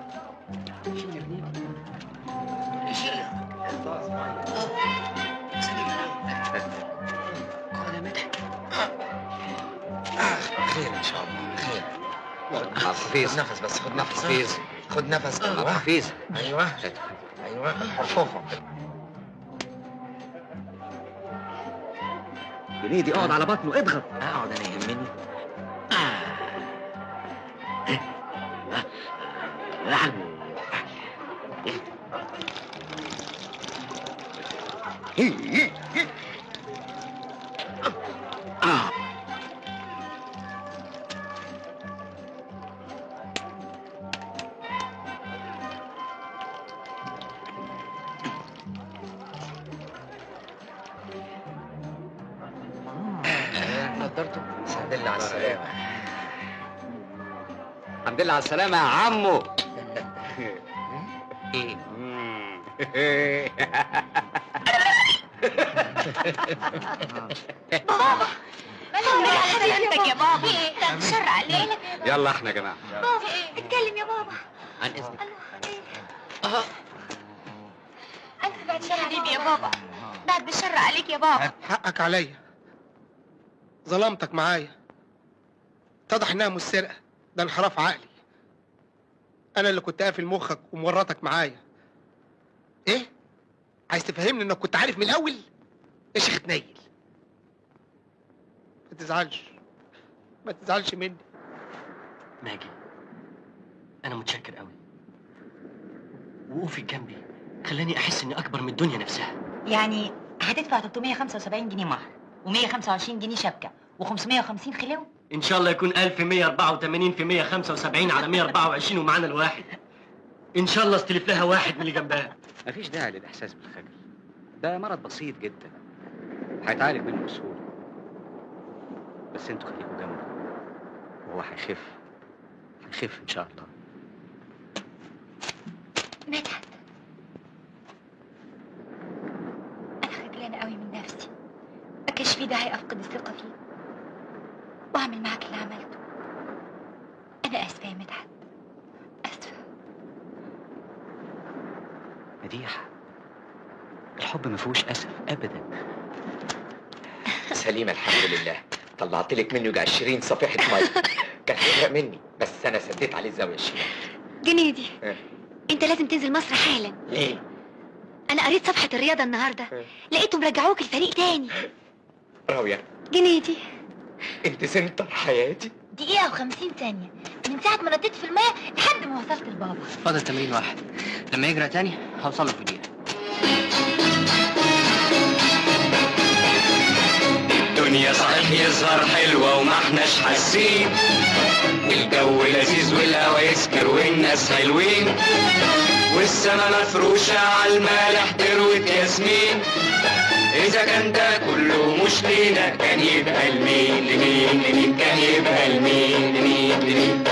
[SPEAKER 8] خير ان شاء الله، خير. خد نفس بس، خد نفس. خد نفس. ايوه
[SPEAKER 13] حفيظ.
[SPEAKER 8] ايوه حرفوفه.
[SPEAKER 13] جنيدي اقعد على بطنه، اضغط.
[SPEAKER 8] اقعد انا يهمني. نضرته. الحمد لله على السلامة.
[SPEAKER 7] الحمد لله على السلامة يا عمو.
[SPEAKER 8] ايه؟
[SPEAKER 9] بابا سلامتك يا بابا. لا تشر عليك.
[SPEAKER 7] يلا احنا يا جماعة.
[SPEAKER 9] بابا اتكلم يا بابا.
[SPEAKER 13] عن اذنك.
[SPEAKER 9] ألف بعد شر حبيبي يا بابا. بعد بالشر عليك يا بابا.
[SPEAKER 3] حقك عليا، ظلمتك معايا. اتضح انها مش سرقه، ده انحراف عقلي. انا اللي كنت قافل مخك ومورطك معايا. ايه؟ عايز تفهمني انك كنت عارف من الاول؟ يا شيخ تنيل، ما تزعلش، ما تزعلش مني.
[SPEAKER 4] ماجي انا متشكر قوي، وقوفي جنبي خلاني احس اني اكبر من الدنيا نفسها.
[SPEAKER 10] يعني هتدفع 375 جنيه مهر و125 جنيه شبكه و550 خلو؟
[SPEAKER 4] ان شاء الله يكون 1184 في 175 على 124 ومعانا الواحد. ان شاء الله استلف لها واحد من اللي جنبها.
[SPEAKER 14] مفيش داعي للإحساس بالخجل، ده مرض بسيط جدا هيتعالج منه بسهولة، بس انتوا خليكوا جنبه وهو هيخف إن شاء الله.
[SPEAKER 9] مدحت انا خجلانه قوي من نفسي، ما كانش في داعي افقد الثقه فيك. اعمل معاك اللي عملته. انا اسفه يا مدحت، اسفه.
[SPEAKER 14] مديحة، الحب ما فيهوش اسف ابدا.
[SPEAKER 8] سليمة الحمد لله. طلعت لك منه 20 صفيحة مية. كان هيغرق مني بس انا سديت عليه الزاوية الشمال.
[SPEAKER 12] جنيدي، انت لازم تنزل مصر حالا.
[SPEAKER 8] ليه؟
[SPEAKER 12] انا قريت صفحة الرياضة النهاردة، لقيتهم رجعوك الفريق تاني.
[SPEAKER 8] راوية،
[SPEAKER 12] جنيدي،
[SPEAKER 8] انت سنتر حياتي.
[SPEAKER 9] دقيقة و50 ثانية من ساعة ما نطيت في المية لحد ما وصلت البابا.
[SPEAKER 13] فاضل تمرين واحد، لما يجرأ تاني هوصله في دقيقة.
[SPEAKER 15] الدنيا صحيح يظهر حلوة وما احناش حاسين، الجو لذيذ والهوا يسكر والناس حلوين، والسما مفروشة عالمالح تروة ياسمين. إذا كان ده كله مش لينا كان يبقى لمين لمين لمين، كان يبقى لمين لمين لمين.